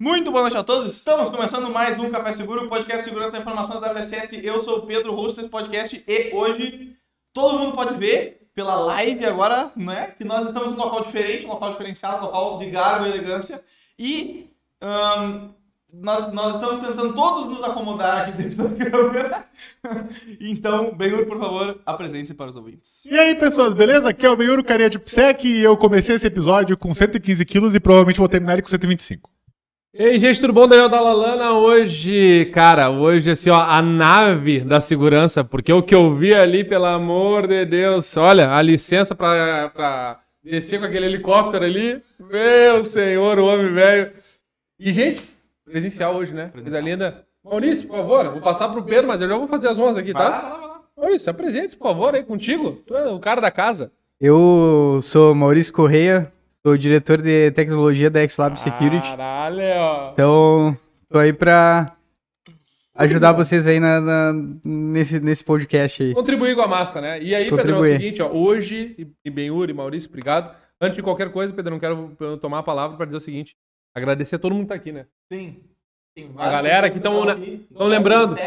Muito boa noite a todos, estamos começando mais um Café Seguro, podcast Segurança da Informação da WSS. Eu sou o Pedro, host desse podcast, e hoje todo mundo pode ver pela live agora, né, que nós estamos em um local diferente, um local diferenciado, um local de garbo e elegância, e nós estamos tentando todos nos acomodar aqui dentro da câmera. Então, Benhur, por favor, apresente-se para os ouvintes. E aí, pessoas, beleza? Aqui é o Benhur, carinha de Psec, e eu comecei esse episódio com 115 quilos e provavelmente vou terminar ele com 125. E aí, gente, tudo bom? Daniel Dalalana. Hoje, assim, ó, a nave da segurança, porque o que eu vi ali, pelo amor de Deus, olha, a licença pra descer com aquele helicóptero ali, meu senhor, o homem velho. E, gente, presencial hoje, né? Coisa linda. Maurício, por favor, vou passar pro Pedro, mas eu já vou fazer as honras aqui, tá? Vai lá. Maurício, apresente, por favor, aí contigo. Tu é o cara da casa. Eu sou Maurício Correia, sou diretor de tecnologia da X-Lab Security. Caralho, ó. Então, tô aí pra ajudar vocês aí nesse podcast aí. Contribuir com a massa, né? E aí, Pedro, é o Contribuir. seguinte, ó, hoje, e Benhur e Maurício, obrigado. Antes de qualquer coisa, Pedro, não quero tomar a palavra para dizer o seguinte, agradecer a todo mundo que tá aqui, né? Sim. Tem A galera que estão lembrando,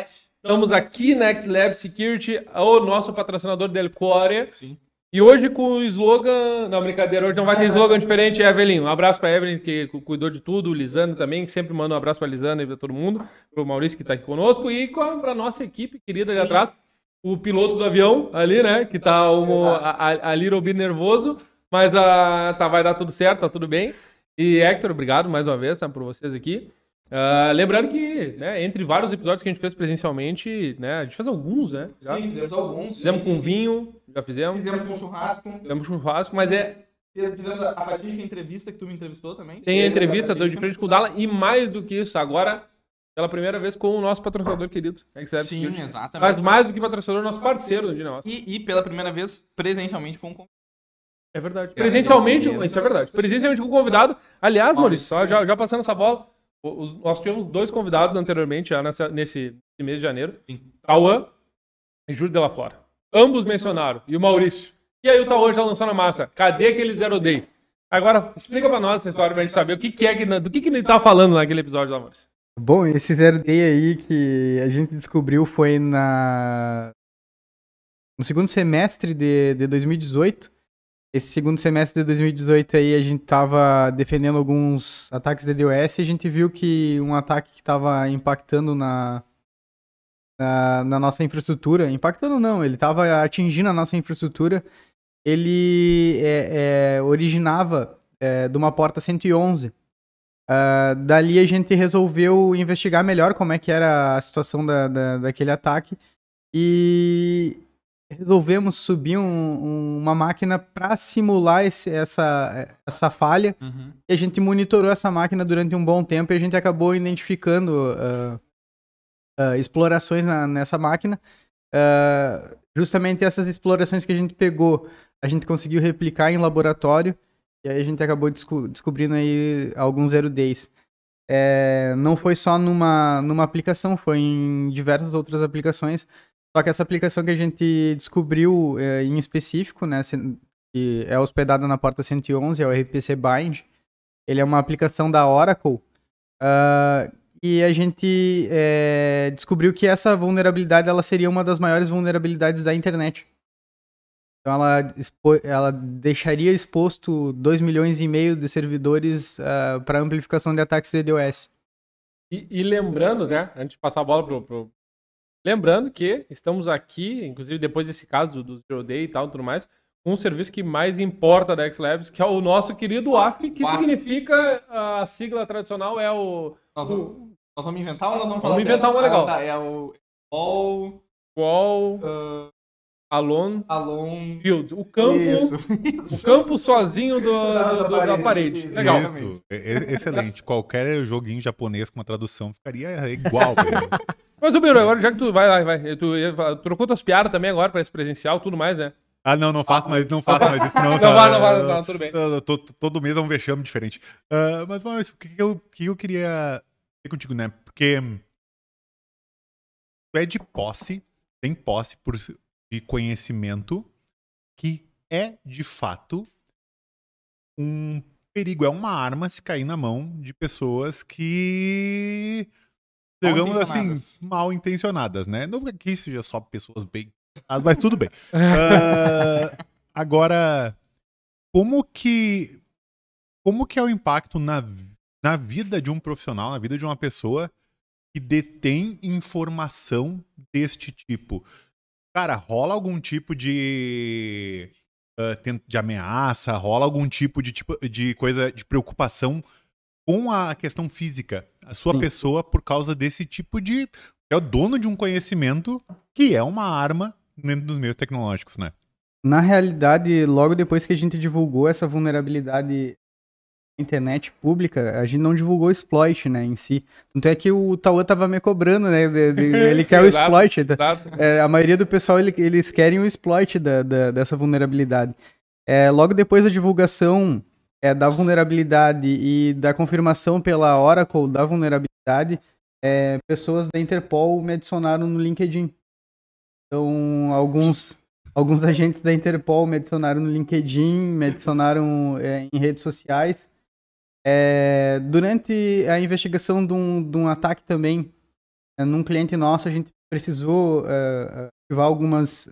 estamos aqui na X-Lab Security, o nosso patrocinador del Core. Sim. E hoje com o slogan... Não, brincadeira, hoje não vai ter slogan diferente, é Evelyn. Um abraço pra Evelyn, que cuidou de tudo, o Lisandro também, que sempre manda um abraço pra Lisandro e pra todo mundo, pro Maurício, que tá aqui conosco, e pra nossa equipe querida ali atrás, o piloto do avião ali, né, que tá a Little bit nervoso, mas vai dar tudo certo, tá tudo bem. E Hector, obrigado mais uma vez, por vocês aqui. Lembrando que, né, entre vários episódios que a gente fez presencialmente, né, a gente fez alguns, né? Já. Sim, fizemos alguns. Fizemos com vinho, já fizemos. Fizemos com churrasco. Fizemos churrasco, mas Fizemos a fatídica entrevista que tu me entrevistou também. tem a entrevista, tô de frente com o Dala, e mais do que isso, agora, pela primeira vez com o nosso patrocinador querido. Sim, exatamente. Mas mais do que patrocinador, nosso parceiro de negócio. E pela primeira vez, presencialmente com o É verdade. Presencialmente, isso é verdade. Presencialmente com o convidado. Aliás, Maurício, só já passando essa bola, nós tivemos 2 convidados anteriormente, já nesse mês de janeiro. Sim. Tauan e Júlio de la Flora. Ambos mencionaram. E o Maurício. E aí o Tauan já lançou na massa. Cadê aquele Zero Day? Agora, explica pra nós essa história pra gente saber do que ele tá falando naquele episódio lá, Maurício. Bom, esse Zero Day aí que a gente descobriu foi no segundo semestre de 2018. Esse segundo semestre de 2018 aí a gente tava defendendo alguns ataques de DDoS e a gente viu que um ataque que tava impactando na nossa infraestrutura, impactando não, ele tava atingindo a nossa infraestrutura, ele originava de uma porta 111. Dali a gente resolveu investigar melhor como é que era a situação daquele ataque e resolvemos subir uma máquina para simular essa falha. Uhum. E a gente monitorou essa máquina durante um bom tempo e a gente acabou identificando explorações nessa máquina. Justamente essas explorações que a gente pegou, a gente conseguiu replicar em laboratório e aí a gente acabou descobrindo aí alguns Zero Days. Não foi só numa aplicação, foi em diversas outras aplicações. Só que essa aplicação que a gente descobriu em específico, né, que é hospedada na porta 111, é o RPC Bind. Ele é uma aplicação da Oracle. E a gente descobriu que essa vulnerabilidade ela seria uma das maiores vulnerabilidades da internet. Então ela deixaria exposto 2,5 milhões de servidores para amplificação de ataques de DDoS. E lembrando, né, antes de passar a bola lembrando que estamos aqui, inclusive depois desse caso do Zero Day e tal, tudo mais, com um serviço que mais importa da X-Labs, que é o nosso querido AF, que significa, a sigla tradicional é o... Nós vamos inventar ou nós vamos falar? Vamos inventar uma legal. Tá, é o Alone Alone Field. O campo, Isso. o campo sozinho da parede. Legal. Isso, excelente. Qualquer joguinho japonês com uma tradução ficaria igual. Mas, o Biro, agora já que tu vai. Tu trocou tuas piadas também agora pra esse presencial, tudo mais, né? Não faço mais isso. Não, Não, tudo bem. Todo mês é um vexame diferente. Mas o que eu queria ver contigo, né? Porque tu é de posse, tem posse de conhecimento que é, de fato, um perigo, é uma arma se cair na mão de pessoas que, Mal digamos intencionadas. assim, mal intencionadas, né? Não que isso seja só pessoas bem, mas tudo bem. Agora, como que é o impacto na vida de um profissional, na vida de uma pessoa que detém informação deste tipo? Cara, rola algum tipo de ameaça, rola algum tipo de coisa, de preocupação com a questão física, a sua Sim. pessoa, por causa desse tipo de... É o dono de um conhecimento que é uma arma dentro dos meios tecnológicos, né? Na realidade, logo depois que a gente divulgou essa vulnerabilidade na internet pública, a gente não divulgou o exploit, né, em si. Tanto é que o Tauan tava me cobrando, né, ele quer o Exato, exploit. exato. A maioria do pessoal, eles querem o exploit dessa vulnerabilidade. Logo depois da divulgação da vulnerabilidade e da confirmação pela Oracle da vulnerabilidade, pessoas da Interpol me adicionaram no LinkedIn. Então, alguns agentes da Interpol me adicionaram no LinkedIn, me adicionaram em redes sociais. Durante a investigação de um ataque também, num cliente nosso, a gente precisou ativar alguns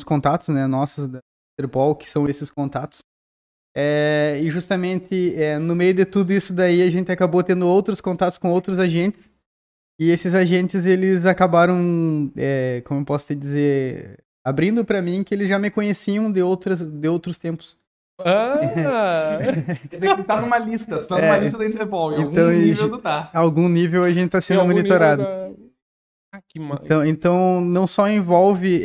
contatos, né, nossos da Interpol, que são esses contatos. E justamente no meio de tudo isso daí, a gente acabou tendo outros contatos com outros agentes. E esses agentes, eles acabaram, como eu posso te dizer, abrindo pra mim que eles já me conheciam de outros tempos. Quer dizer que tu tá numa lista, tu tá numa lista da Interpol, em então, algum nível tu tá. A algum nível a gente tá Tem sendo algum monitorado. nível que Então, não só envolve,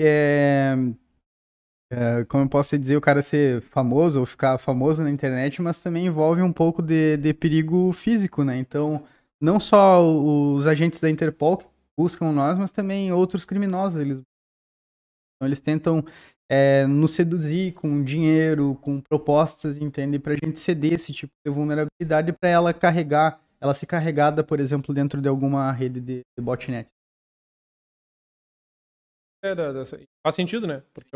como eu posso te dizer, o cara ser famoso ou ficar famoso na internet, mas também envolve um pouco de perigo físico, né? Então, não só os agentes da Interpol que buscam nós, mas também outros criminosos. Eles tentam nos seduzir com dinheiro, com propostas, entende? Pra gente ceder esse tipo de vulnerabilidade para ela ser carregada, por exemplo, dentro de alguma rede de botnet. Faz sentido, né? Porque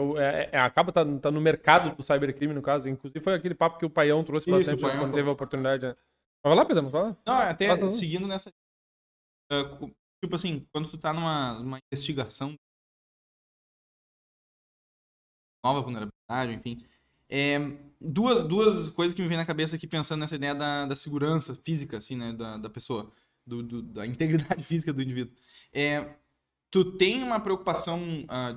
acaba tá no mercado do cybercrime, no caso. Inclusive foi aquele papo que o Paião trouxe Isso, bastante o Paião quando falou. teve a oportunidade. Né? Mas vai lá, Pedro, fala. Não, até Passa, seguindo nessa... tipo assim, quando tu tá numa investigação, nova vulnerabilidade, enfim, duas coisas que me vêm na cabeça aqui pensando nessa ideia da segurança física, assim, né, da pessoa, da integridade física do indivíduo. Tu tem uma preocupação,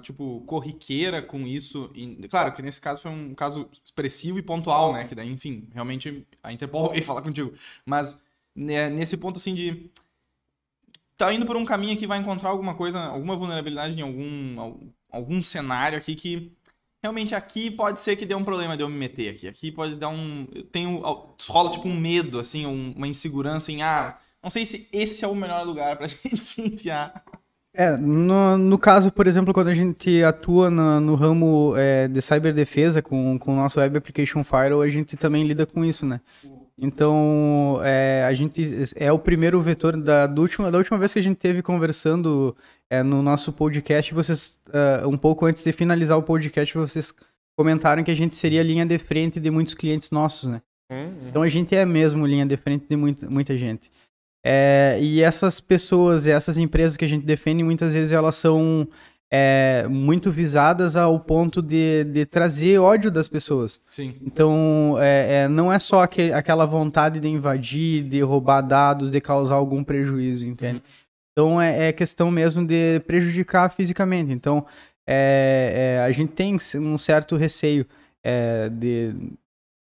tipo, corriqueira com isso? Claro que nesse caso foi um caso expressivo e pontual, né? Que daí, enfim, realmente a Interpol veio falar contigo. Mas nesse ponto, assim, de... Tá indo por um caminho que vai encontrar alguma coisa, alguma vulnerabilidade em algum cenário aqui que... Realmente aqui pode ser que dê um problema de eu me meter aqui. Aqui pode dar rola tipo um medo, assim, uma insegurança em... não sei se esse é o melhor lugar pra gente se enfiar. No caso, por exemplo, quando a gente atua no ramo de cyberdefesa com o nosso Web Application Firewall, a gente também lida com isso, né? Então, a gente é o primeiro vetor da última vez que a gente teve conversando no nosso podcast, vocês, um pouco antes de finalizar o podcast, vocês comentaram que a gente seria linha de frente de muitos clientes nossos, né? Então, a gente é mesmo linha de frente de muita gente. E essas pessoas, essas empresas que a gente defende, muitas vezes elas são muito visadas ao ponto de trazer ódio das pessoas. Sim. Então, não é só aquela vontade de invadir, de roubar dados, de causar algum prejuízo, entende? Então, é questão mesmo de prejudicar fisicamente. Então, a gente tem um certo receio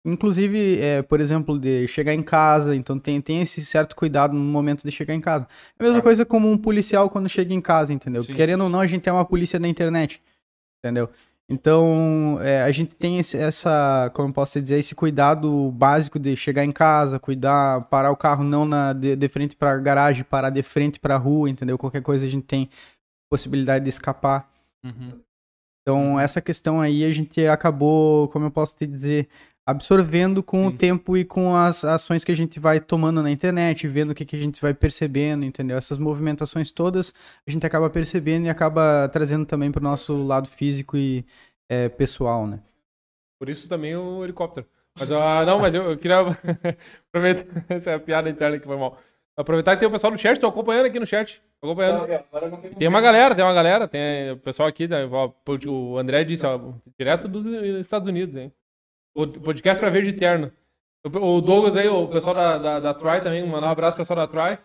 inclusive, por exemplo, de chegar em casa, então tem esse certo cuidado no momento de chegar em casa. É a mesma coisa como um policial quando chega em casa, entendeu? Sim. Querendo ou não, a gente é uma polícia da internet, entendeu? Então, a gente tem como eu posso dizer, esse cuidado básico de chegar em casa, parar o carro não de frente para a garagem, parar de frente para a rua, entendeu? Qualquer coisa a gente tem possibilidade de escapar. Então, essa questão aí a gente acabou, como eu posso te dizer, absorvendo com o tempo e com as ações que a gente vai tomando na internet, vendo o que a gente vai percebendo, entendeu? Essas movimentações todas a gente acaba percebendo e acaba trazendo também para o nosso lado físico e pessoal, né? Por isso também o helicóptero. Mas, não, mas eu queria aproveitar, essa é a piada interna que foi mal. Aproveitar que tem o pessoal do chat, tô acompanhando aqui no chat. Tô acompanhando. Tem uma galera, tem o pessoal aqui, o André disse, ó, direto dos Estados Unidos, hein. O podcast pra ver de terno. O Douglas aí, o pessoal da Try também, mandar um abraço pro pessoal da Try.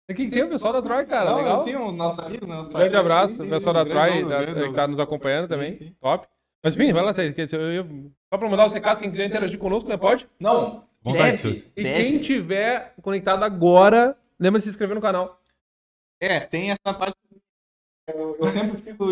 Aqui tem o pessoal da Try, cara, Não, legal. assim, o nosso amigo, né? Grande abraço, o pessoal da Try que tá nos acompanhando também, top. Mas enfim, vai lá, só pra mandar os recados, quem quiser interagir conosco, né, pode? Não, Vontade, deve. E quem tiver conectado agora, lembra de se inscrever no canal. Tem essa parte. Eu sempre fico.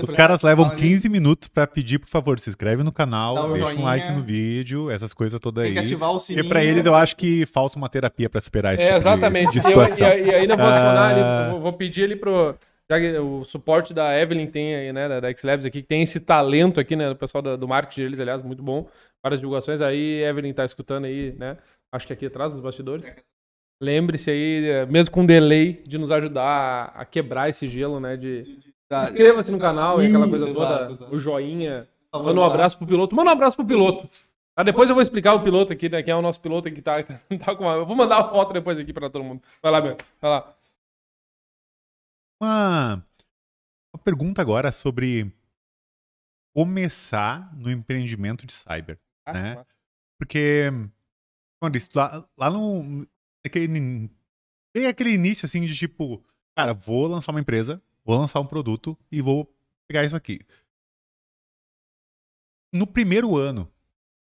Os caras levam 15 minutos pra pedir, por favor, se inscreve no canal, Dá um deixa um joinha. like no vídeo, essas coisas todas Tem que aí. ativar o E sininho. pra eles eu acho que falta uma terapia pra superar esse tipo Exatamente. de situação. E ainda vou acionar ali, vou pedir ali pro. Já que o suporte da Evelyn tem aí, né, da X-Labs aqui, que tem esse talento aqui, né, do pessoal do marketing deles, aliás, muito bom. Várias divulgações. Aí, Evelyn tá escutando aí, né, acho que aqui atrás, nos bastidores. Lembre-se aí, mesmo com delay, de nos ajudar a quebrar esse gelo, né, inscreva-se no canal e aquela coisa Isso, toda, exato. o joinha. Por favor, Manda um abraço pro piloto. Manda um abraço pro piloto. Depois eu vou explicar o piloto aqui, né, quem é o nosso piloto aqui, tá com uma... Eu vou mandar a foto depois aqui pra todo mundo. Vai lá, meu. Vai lá. Uma pergunta agora sobre começar no empreendimento de cyber, né? Porque, como eu disse, lá no... Tem aquele início, assim, de tipo, cara, vou lançar uma empresa, vou lançar um produto e vou pegar isso aqui. No primeiro ano,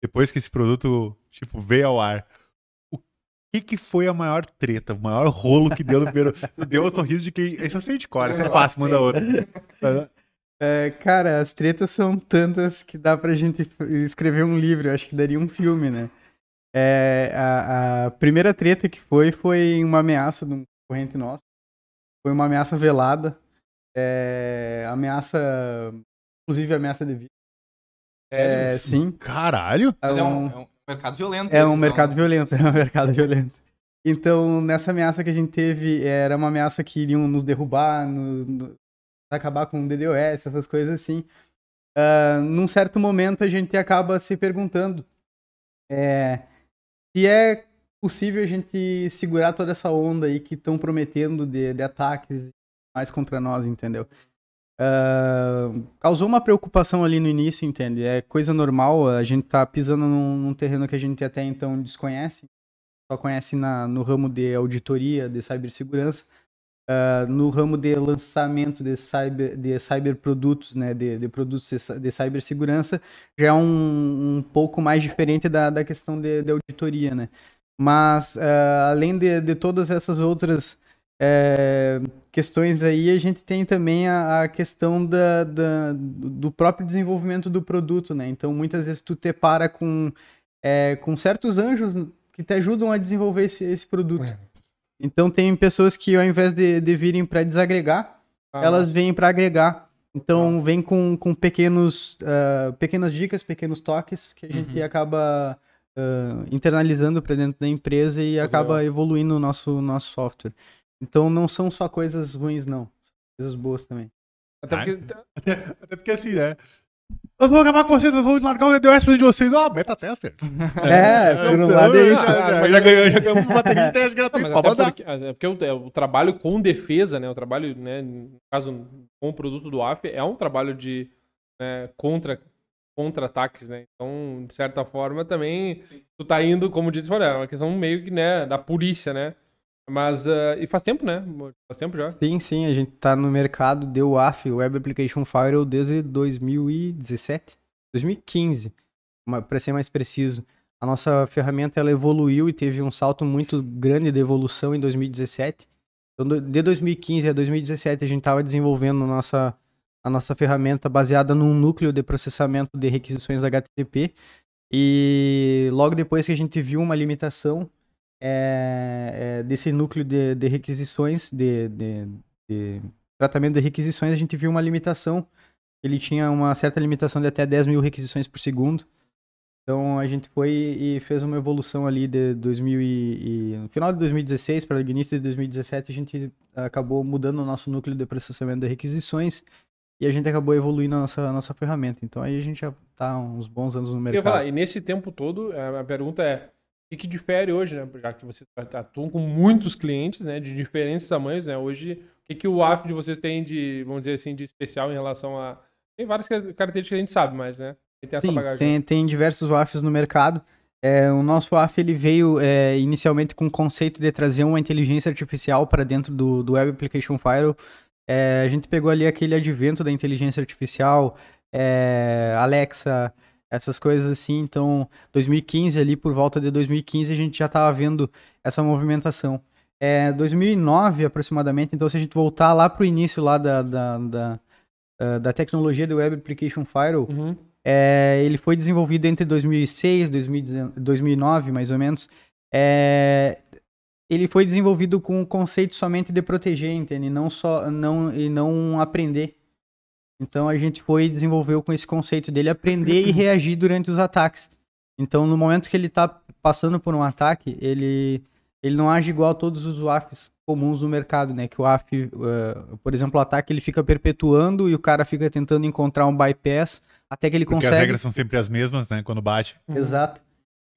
depois que esse produto, tipo, veio ao ar, o que foi a maior treta, o maior rolo que deu no primeiro... Deu um sorriso de quem... Esse eu sei de cor, esse é fácil, manda outro. Cara, as tretas são tantas que dá pra gente escrever um livro, eu acho que daria um filme, né? A primeira treta que foi uma ameaça de um concorrente nosso. Foi uma ameaça velada. Inclusive ameaça de vida. Sim. Caralho! Mas é um mercado violento. É um mercado violento, é um mercado violento. Então, nessa ameaça que a gente teve, era uma ameaça que iriam nos derrubar, acabar com o DDoS, essas coisas assim. Num certo momento, a gente acaba se perguntando se é possível a gente segurar toda essa onda aí que estão prometendo de ataques mais contra nós, entendeu? Causou uma preocupação ali no início, entende? É coisa normal, a gente tá pisando num terreno que a gente até então desconhece, só conhece no ramo de auditoria, de cibersegurança, no ramo de lançamento de cyberprodutos, né, de produtos de cibersegurança, já é um pouco mais diferente da questão de auditoria, né? Mas, além de todas essas outras questões aí, a gente tem também a questão do próprio desenvolvimento do produto, né? Então, muitas vezes tu te para com certos anjos que te ajudam a desenvolver esse produto. Então, tem pessoas que, ao invés de virem para desagregar, elas vêm para agregar. Então, vem com pequenas dicas, pequenos toques que a gente acaba internalizando para dentro da empresa e acaba evoluindo o nosso software. Então não são só coisas ruins, não. São coisas boas também. Até porque assim, né? Nós vamos acabar com vocês, nós vamos largar o DDoS de vocês. Beta testers. Por um lado é isso. Mas já ganhamos uma bateria de teste gratuito. Pode mandar. Porque o trabalho com defesa, né? O trabalho, né, no caso, com o produto do AF, é um trabalho de contra-ataques, né? Então, de certa forma, também tu tá indo, como disse, é uma questão meio que, né, da polícia, né? Mas, e faz tempo, né? Faz tempo já. Sim, a gente tá no mercado de WAF, Web Application Firewall, desde 2017, 2015, para ser mais preciso. A nossa ferramenta, ela evoluiu e teve um salto muito grande de evolução em 2017. Então, de 2015 a 2017, a gente tava desenvolvendo a nossa ferramenta baseada num núcleo de processamento de requisições HTTP. E logo depois que a gente viu uma limitação desse núcleo de requisições, de tratamento de requisições, a gente viu uma limitação. Ele tinha uma certa limitação de até 10 mil requisições por segundo. Então a gente foi e fez uma evolução ali no final de 2016 para o início de 2017, a gente acabou mudando o nosso núcleo de processamento de requisições e a gente acabou evoluindo a nossa ferramenta. Então aí a gente já tá há uns bons anos no Eu ia mercado. falar, e nesse tempo todo, a pergunta é, o que difere hoje, né? Já que vocês atuam com muitos clientes, né? De diferentes tamanhos, né? Hoje, o que o WAF de vocês tem de, vamos dizer assim, de especial em relação a... Tem várias características que a gente sabe, mas, né? Tem essa Sim, bagagem. tem diversos WAFs no mercado. O nosso WAF ele veio inicialmente com o conceito de trazer uma inteligência artificial para dentro do Web Application Firewall. A gente pegou ali aquele advento da inteligência artificial, Alexa, essas coisas assim. Então, 2015 ali, por volta de 2015, a gente já estava vendo essa movimentação. 2009 aproximadamente, então se a gente voltar lá para o início lá da tecnologia do Web Application Firewall, Uhum. ele foi desenvolvido entre 2006 e 2009, mais ou menos. Ele foi desenvolvido com o conceito somente de proteger, entende? E não aprender. Então a gente desenvolveu com esse conceito dele aprender e reagir durante os ataques. Então no momento que ele está passando por um ataque, ele não age igual a todos os WAFs comuns no mercado, né? Que o WAF, por exemplo, o ataque ele fica perpetuando e o cara fica tentando encontrar um bypass até que ele Porque consegue. as regras são sempre as mesmas, né? Quando bate. Exato.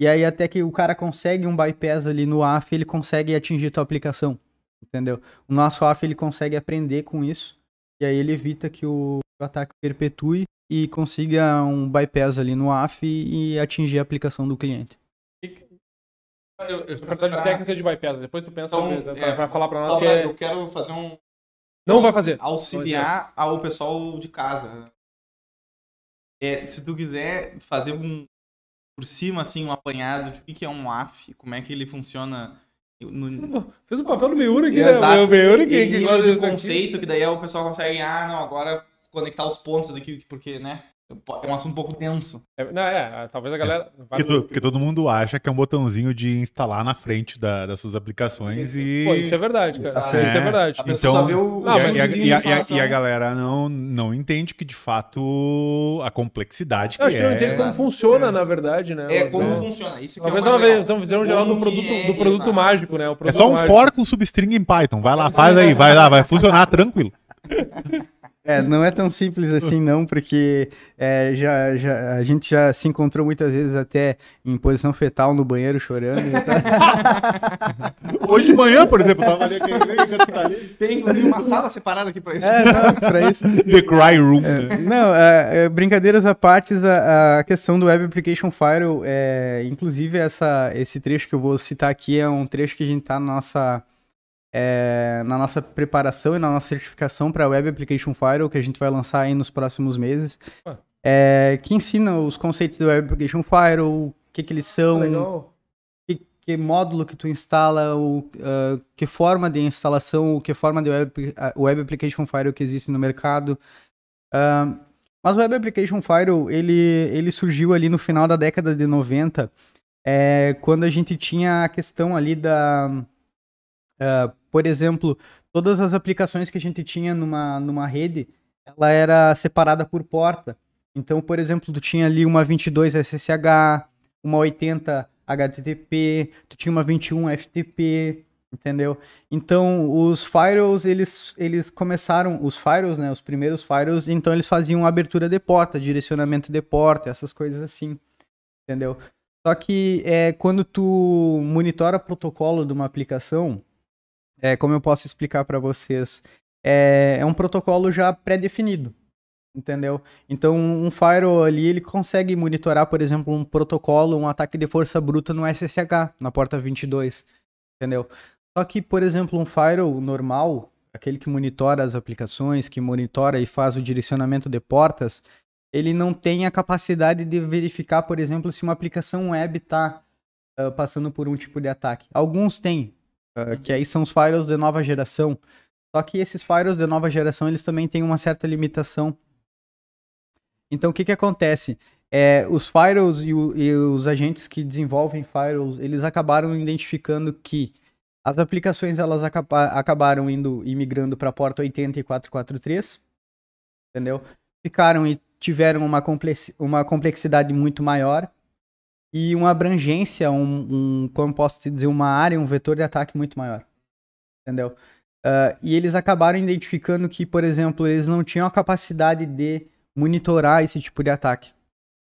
E aí até que o cara consegue um bypass ali no WAF, ele consegue atingir tua aplicação, entendeu? O nosso WAF ele consegue aprender com isso e aí ele evita que o ataque perpetue e consiga um bypass ali no WAF e atingir a aplicação do cliente. Verdade de técnicas de bypass. Depois tu pensa pra falar pra nós Eu quero fazer um... Não vai fazer. Auxiliar ao pessoal de casa. Se tu quiser fazer por cima, assim, um apanhado de o que é um WAF, como é que ele funciona... Fez o papel do Miura aqui, Exato. né? O Miura que E gosta de disso aqui. conceito, que daí o pessoal consegue, agora conectar os pontos daqui, porque, né? É um assunto um pouco denso. Talvez a galera... Porque todo mundo acha que é um botãozinho de instalar na frente das suas aplicações e... Pô, isso é verdade, cara. Exato. Isso é verdade. A pessoa só vê o... Não, mas- E a galera não entende que, de fato, a complexidade que Eu acho que não entendo é... como funciona, na verdade, né? Como funciona. Isso que Talvez é o mais legal. uma visão geral do Como produto, que do produto exato. mágico, né? O É produto só um mágico. for com substring em Python. Vai lá, faz aí, vai lá, vai funcionar tranquilo. Não é tão simples assim não, porque a gente já se encontrou muitas vezes até em posição fetal no banheiro chorando. Hoje de manhã, por exemplo, eu tava ali aqui. Tem, inclusive, uma sala separada aqui pra isso. Não, pra isso. The Cry Room. né? Não, brincadeiras à parte, a questão do Web Application Firewall, inclusive esse trecho que eu vou citar aqui é um trecho que a gente tá na nossa preparação e na nossa certificação para Web Application Firewall, que a gente vai lançar aí nos próximos meses, que ensina os conceitos do Web Application Firewall, o que eles são, Legal. que módulo que tu instala, que forma de instalação, que forma de Web Application Firewall que existe no mercado. Mas o Web Application Firewall, ele surgiu ali no final da década de 90, quando a gente tinha a questão ali por exemplo, todas as aplicações que a gente tinha numa rede, ela era separada por porta. Então, por exemplo, tu tinha ali uma 22 SSH, uma 80 HTTP, tu tinha uma 21 FTP, entendeu? Então, os firewalls, eles começaram, os firewalls, né, os primeiros firewalls, então eles faziam abertura de porta, direcionamento de porta, essas coisas assim, entendeu? Só que quando tu monitora protocolo de uma aplicação, como eu posso explicar para vocês, é um protocolo já pré-definido, entendeu? Então, um firewall ali, ele consegue monitorar, por exemplo, um protocolo, um ataque de força bruta no SSH, na porta 22, entendeu? Só que, por exemplo, um firewall normal, aquele que monitora as aplicações, que monitora e faz o direcionamento de portas, ele não tem a capacidade de verificar, por exemplo, se uma aplicação web está passando por um tipo de ataque. Alguns têm, que aí são os firewalls de nova geração. Só que esses firewalls de nova geração, eles também têm uma certa limitação. Então, o que acontece? Os firewalls e os agentes que desenvolvem firewalls, eles acabaram identificando que as aplicações, elas acabaram migrando para a porta 80 e 443, entendeu? Ficaram e tiveram uma complexidade muito maior e uma abrangência, como posso te dizer, uma área, um vetor de ataque muito maior, entendeu? E eles acabaram identificando que, por exemplo, eles não tinham a capacidade de monitorar esse tipo de ataque.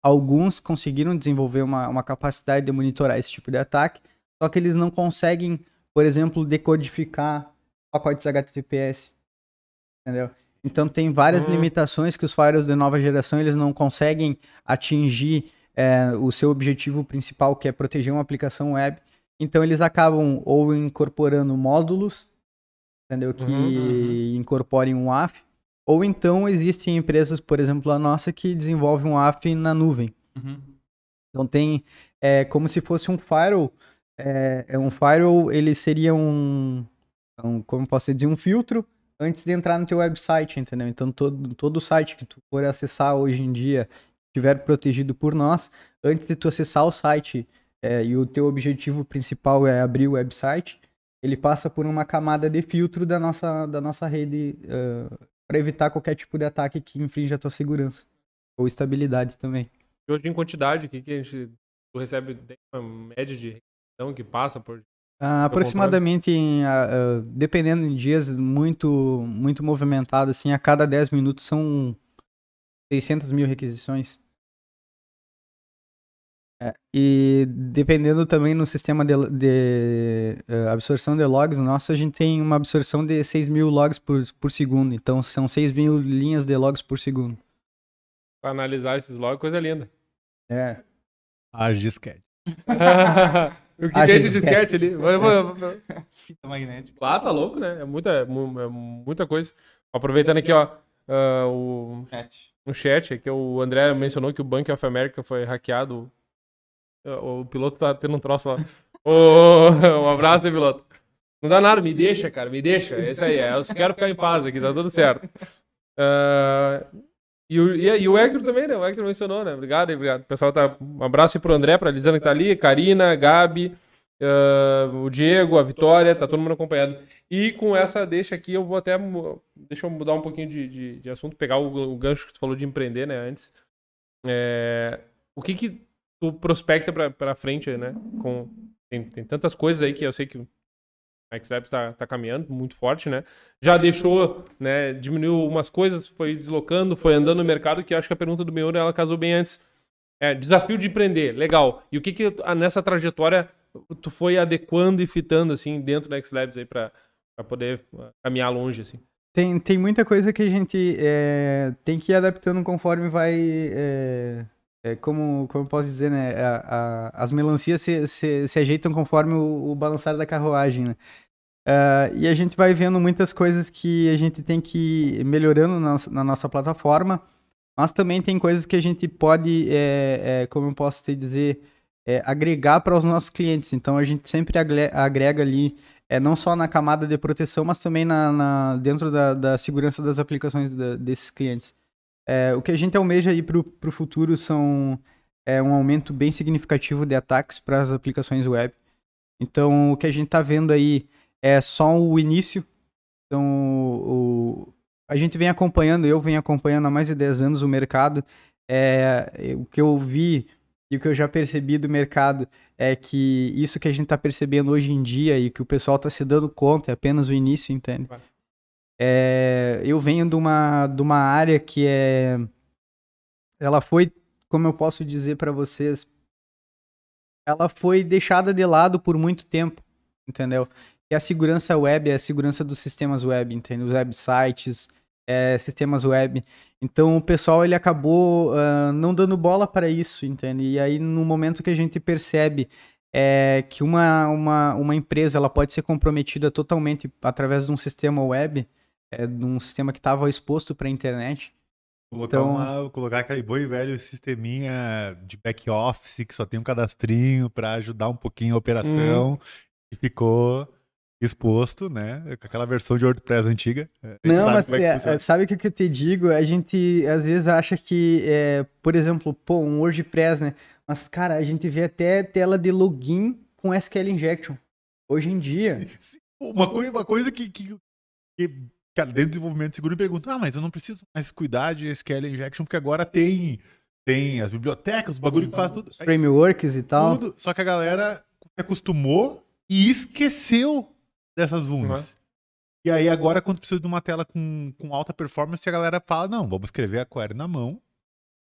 Alguns conseguiram desenvolver uma capacidade de monitorar esse tipo de ataque, só que eles não conseguem, por exemplo, decodificar pacotes HTTPS, entendeu? Então tem várias limitações que os firewalls de nova geração eles não conseguem atingir o seu objetivo principal, que é proteger uma aplicação web. Então eles acabam ou incorporando módulos, entendeu? Que incorporem um WAF, ou então existem empresas, por exemplo, a nossa, que desenvolve um WAF na nuvem. Então tem como se fosse um firewall. Um firewall, ele seria como posso dizer, um filtro antes de entrar no teu website, entendeu? Então todo site que tu for acessar hoje em dia, estiver protegido por nós, antes de tu acessar o site e o teu objetivo principal é abrir o website, ele passa por uma camada de filtro da nossa rede para evitar qualquer tipo de ataque que infrinja a tua segurança ou estabilidade também. E hoje em quantidade, o que tu recebe uma média de requisição que passa por... Aproximadamente, dependendo de dias muito, muito movimentado, assim, a cada 10 minutos são 600 mil requisições. E dependendo também no sistema de absorção de logs nosso, a gente tem uma absorção de 6 mil logs por segundo. Então são 6 mil linhas de logs por segundo. Para analisar esses logs, coisa linda. As disquete. O que tem de disquete ali? Fita magnética. Ah, tá louco, né? É muita coisa. Aproveitando aqui, ó, o chat, que o André mencionou que o Bank of America foi hackeado. O piloto tá tendo um troço lá. Um abraço aí, piloto. Não dá nada, me deixa, cara, me deixa. É isso aí, eu só quero ficar em paz aqui, tá tudo certo. E o Hector também, né? O Hector mencionou, né? Obrigado. O pessoal tá... Um abraço aí pro André, pra Lisana que tá ali, Karina, Gabi, o Diego, a Vitória, tá todo mundo acompanhando. E com essa deixa aqui, eu vou até... Deixa eu mudar um pouquinho de assunto, pegar o gancho que tu falou de empreender, né, antes. O que tu prospecta pra frente, né? Tem tantas coisas aí que eu sei que o XLabs tá caminhando muito forte, né? Já deixou, né? Diminuiu umas coisas, foi deslocando, foi andando no mercado, que eu acho que a pergunta do Benhur, ela casou bem antes. Desafio de empreender, legal. E o que nessa trajetória tu foi adequando e fitando, assim, dentro da XLabs aí pra poder caminhar longe, assim? Tem muita coisa que a gente tem que ir adaptando conforme vai... como eu posso dizer, né? As melancias se ajeitam conforme o balançar da carruagem, né? E a gente vai vendo muitas coisas que a gente tem que ir melhorando na nossa plataforma, mas também tem coisas que a gente pode, como eu posso te dizer, agregar para os nossos clientes. Então a gente sempre agrega ali, não só na camada de proteção, mas também dentro da segurança das aplicações desses clientes. O que a gente almeja aí para o futuro um aumento bem significativo de ataques para as aplicações web. Então, o que a gente está vendo aí é só o início. Então, a gente vem acompanhando, eu venho acompanhando há mais de 10 anos o mercado. O que eu vi e o que eu já percebi do mercado é que isso que a gente está percebendo hoje em dia e que o pessoal está se dando conta é apenas o início, entende? Eu venho de uma área que ela foi, como eu posso dizer para vocês, ela foi deixada de lado por muito tempo, entendeu? E a segurança web é a segurança dos sistemas web, entende? Os websites, sistemas web. Então o pessoal ele acabou não dando bola para isso, entende? E aí no momento que a gente percebe que uma empresa ela pode ser comprometida totalmente através de um sistema web, de um sistema que estava exposto para a internet. Colocar aquele bom e velho sisteminha de back-office que só tem um cadastrinho para ajudar um pouquinho a operação e ficou exposto, né? Com aquela versão de WordPress antiga. Não, mas sabe o que eu te digo? A gente às vezes acha que, por exemplo, um WordPress, né? Mas, cara, a gente vê até tela de login com SQL Injection. Hoje em dia. Sim. Uma coisa que cara, dentro do desenvolvimento seguro me perguntam, mas eu não preciso mais cuidar de SQL Injection, porque agora tem as bibliotecas, os bagulho que faz tudo. Frameworks e tal. Tudo, só que a galera se acostumou e esqueceu dessas vulns. E aí agora, quando precisa de uma tela com alta performance, a galera fala, não, vamos escrever a query na mão,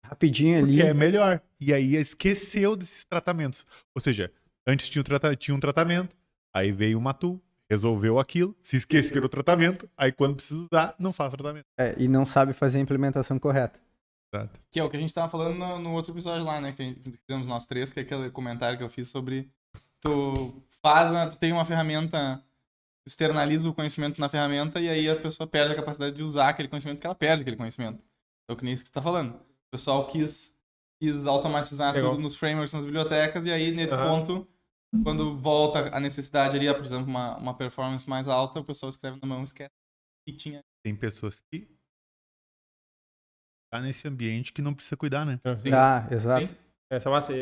Rapidinho ali. porque é melhor. E aí esqueceu desses tratamentos. Ou seja, antes tinha um tratamento, aí veio uma tool, resolveu aquilo, se esqueceram o tratamento, aí quando precisa usar, não faz tratamento. E não sabe fazer a implementação correta. Exato. Que é o que a gente tava falando no outro episódio lá, né? Que fizemos nós três, que é aquele comentário que eu fiz sobre tu tem uma ferramenta, externaliza o conhecimento na ferramenta e aí a pessoa perde a capacidade de usar aquele conhecimento, porque ela perde aquele conhecimento. É o que nem isso que você tá falando. O pessoal quis automatizar Legal. tudo nos frameworks, nas bibliotecas, e aí nesse ponto, quando volta a necessidade ali, por exemplo, uma performance mais alta, o pessoal escreve na mão e esquece que tinha. Tem pessoas que tá nesse ambiente que não precisa cuidar, né? Sim. Exato. Sim. Essa é massa.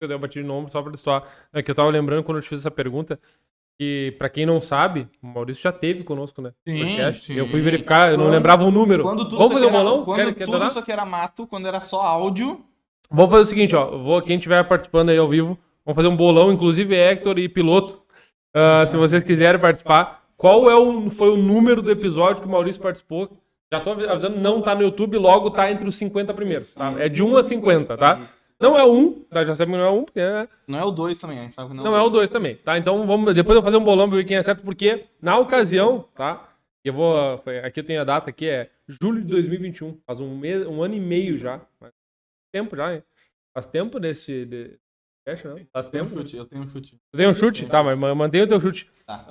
Eu dei uma batida de nome só pra situar. É que eu tava lembrando quando eu te fiz essa pergunta, que pra quem não sabe, o Maurício já teve conosco, né? Sim, Podcast. sim. Eu fui verificar, eu não lembrava o número. Quando tudo Vamos isso fazer um aqui era- bolão? Quando Quer tudo donar? isso aqui era mato, quando era só áudio. Vamos fazer o seguinte, ó. Quem estiver participando aí ao vivo, vamos fazer um bolão, inclusive Hector e piloto. Se vocês quiserem participar. Qual foi o número do episódio que o Maurício participou? Já tô avisando, não tá no YouTube, logo tá entre os 50 primeiros, tá? É de 1 a 50, tá? Não é o 1, tá? Já sabe que não é o 1, porque Não é o 2 também, a gente sabe que não é o 2 também, tá? Então depois eu vou fazer um bolão pra ver quem é certo, porque na ocasião, tá? Aqui eu tenho a data aqui, é julho de 2021, faz um ano e meio já. Faz tempo já, hein? Faz tempo desse não? Faz Eu tenho tempo. eu tenho um chute. Tu tem um chute? Tá, mas mantenha o teu chute. Tá.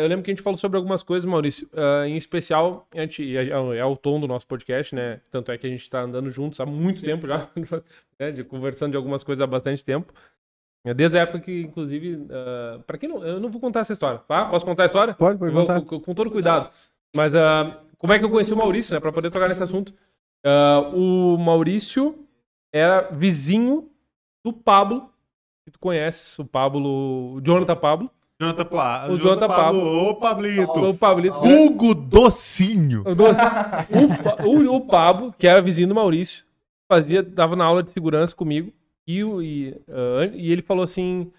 Eu lembro que a gente falou sobre algumas coisas, Maurício. Em especial, é o tom do nosso podcast, né? Tanto é que a gente tá andando juntos há muito tempo já, né? Conversando de algumas coisas há bastante tempo. Desde a época que, inclusive, pra quem não... Eu não vou contar essa história, tá? Posso contar a história? Pode Eu vou contar. com todo cuidado. Mas como é que eu conheci o Maurício, né? Pra poder tocar nesse assunto. O Maurício era vizinho do Pablo, que tu conheces, o Jonathan Pablo. O Jonathan Pablo. Ô, Pablito. O Pablito. Hugo Docinho. O Pablo, que era vizinho do Maurício, dava na aula de segurança comigo, e ele falou assim,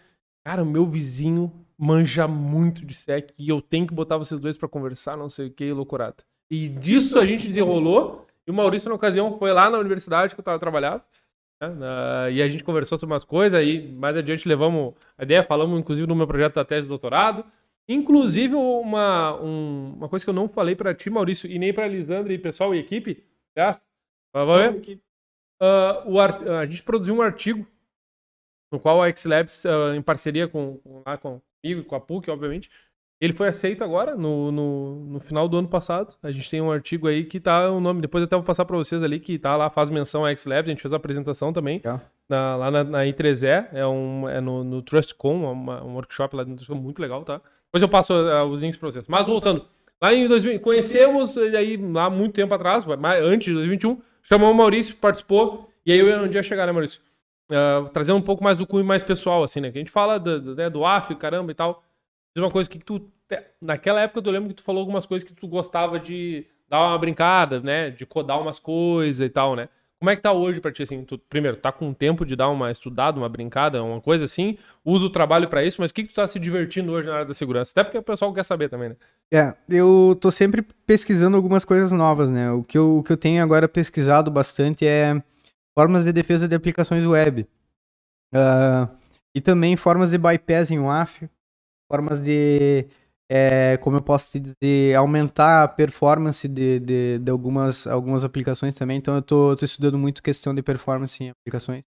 cara, o meu vizinho manja muito de sec, e eu tenho que botar vocês dois pra conversar, não sei o que, loucurada. E disso a gente desenrolou, e o Maurício, na ocasião, foi lá na universidade que eu trabalhava, né, e a gente conversou sobre umas coisas, aí mais adiante levamos a ideia, falamos inclusive no meu projeto da tese de doutorado. Inclusive, uma coisa que eu não falei pra ti, Maurício, e nem pra Lisandra e pessoal e equipe, vai ver? A gente produziu um artigo no qual a X-Labs, em parceria comigo e com a PUC, obviamente, ele foi aceito agora, no final do ano passado. A gente tem um artigo aí que tá o nome, depois eu até vou passar pra vocês ali, que tá lá, faz menção à X-Labs, a gente fez uma apresentação também, lá na I3E, é no TrustCon, um workshop lá dentro, muito legal, tá? Depois eu passo os links pra vocês. Mas voltando, lá em 2000, conhecemos, aí lá muito tempo atrás, antes de 2021, chamamos o Maurício, participou, e aí eu ia um dia chegar, né, Maurício? Trazendo um pouco mais do cunho mais pessoal, assim, né? Que a gente fala do AF, caramba e tal. Diz uma coisa que tu... Naquela época eu lembro que tu falou algumas coisas que tu gostava de dar uma brincada, né? De codar umas coisas e tal, né? Como é que tá hoje pra ti, assim? Tu, primeiro, tá com tempo de dar uma estudada, uma brincada, uma coisa assim? Usa o trabalho pra isso, mas o que tu tá se divertindo hoje na área da segurança? Até porque o pessoal quer saber também, né? Eu tô sempre pesquisando algumas coisas novas, né? O que eu tenho agora pesquisado bastante é formas de defesa de aplicações web. E também formas de bypassing o AF, formas de, como eu posso te dizer, aumentar a performance de algumas aplicações também. Então eu tô estudando muito questão de performance em aplicações.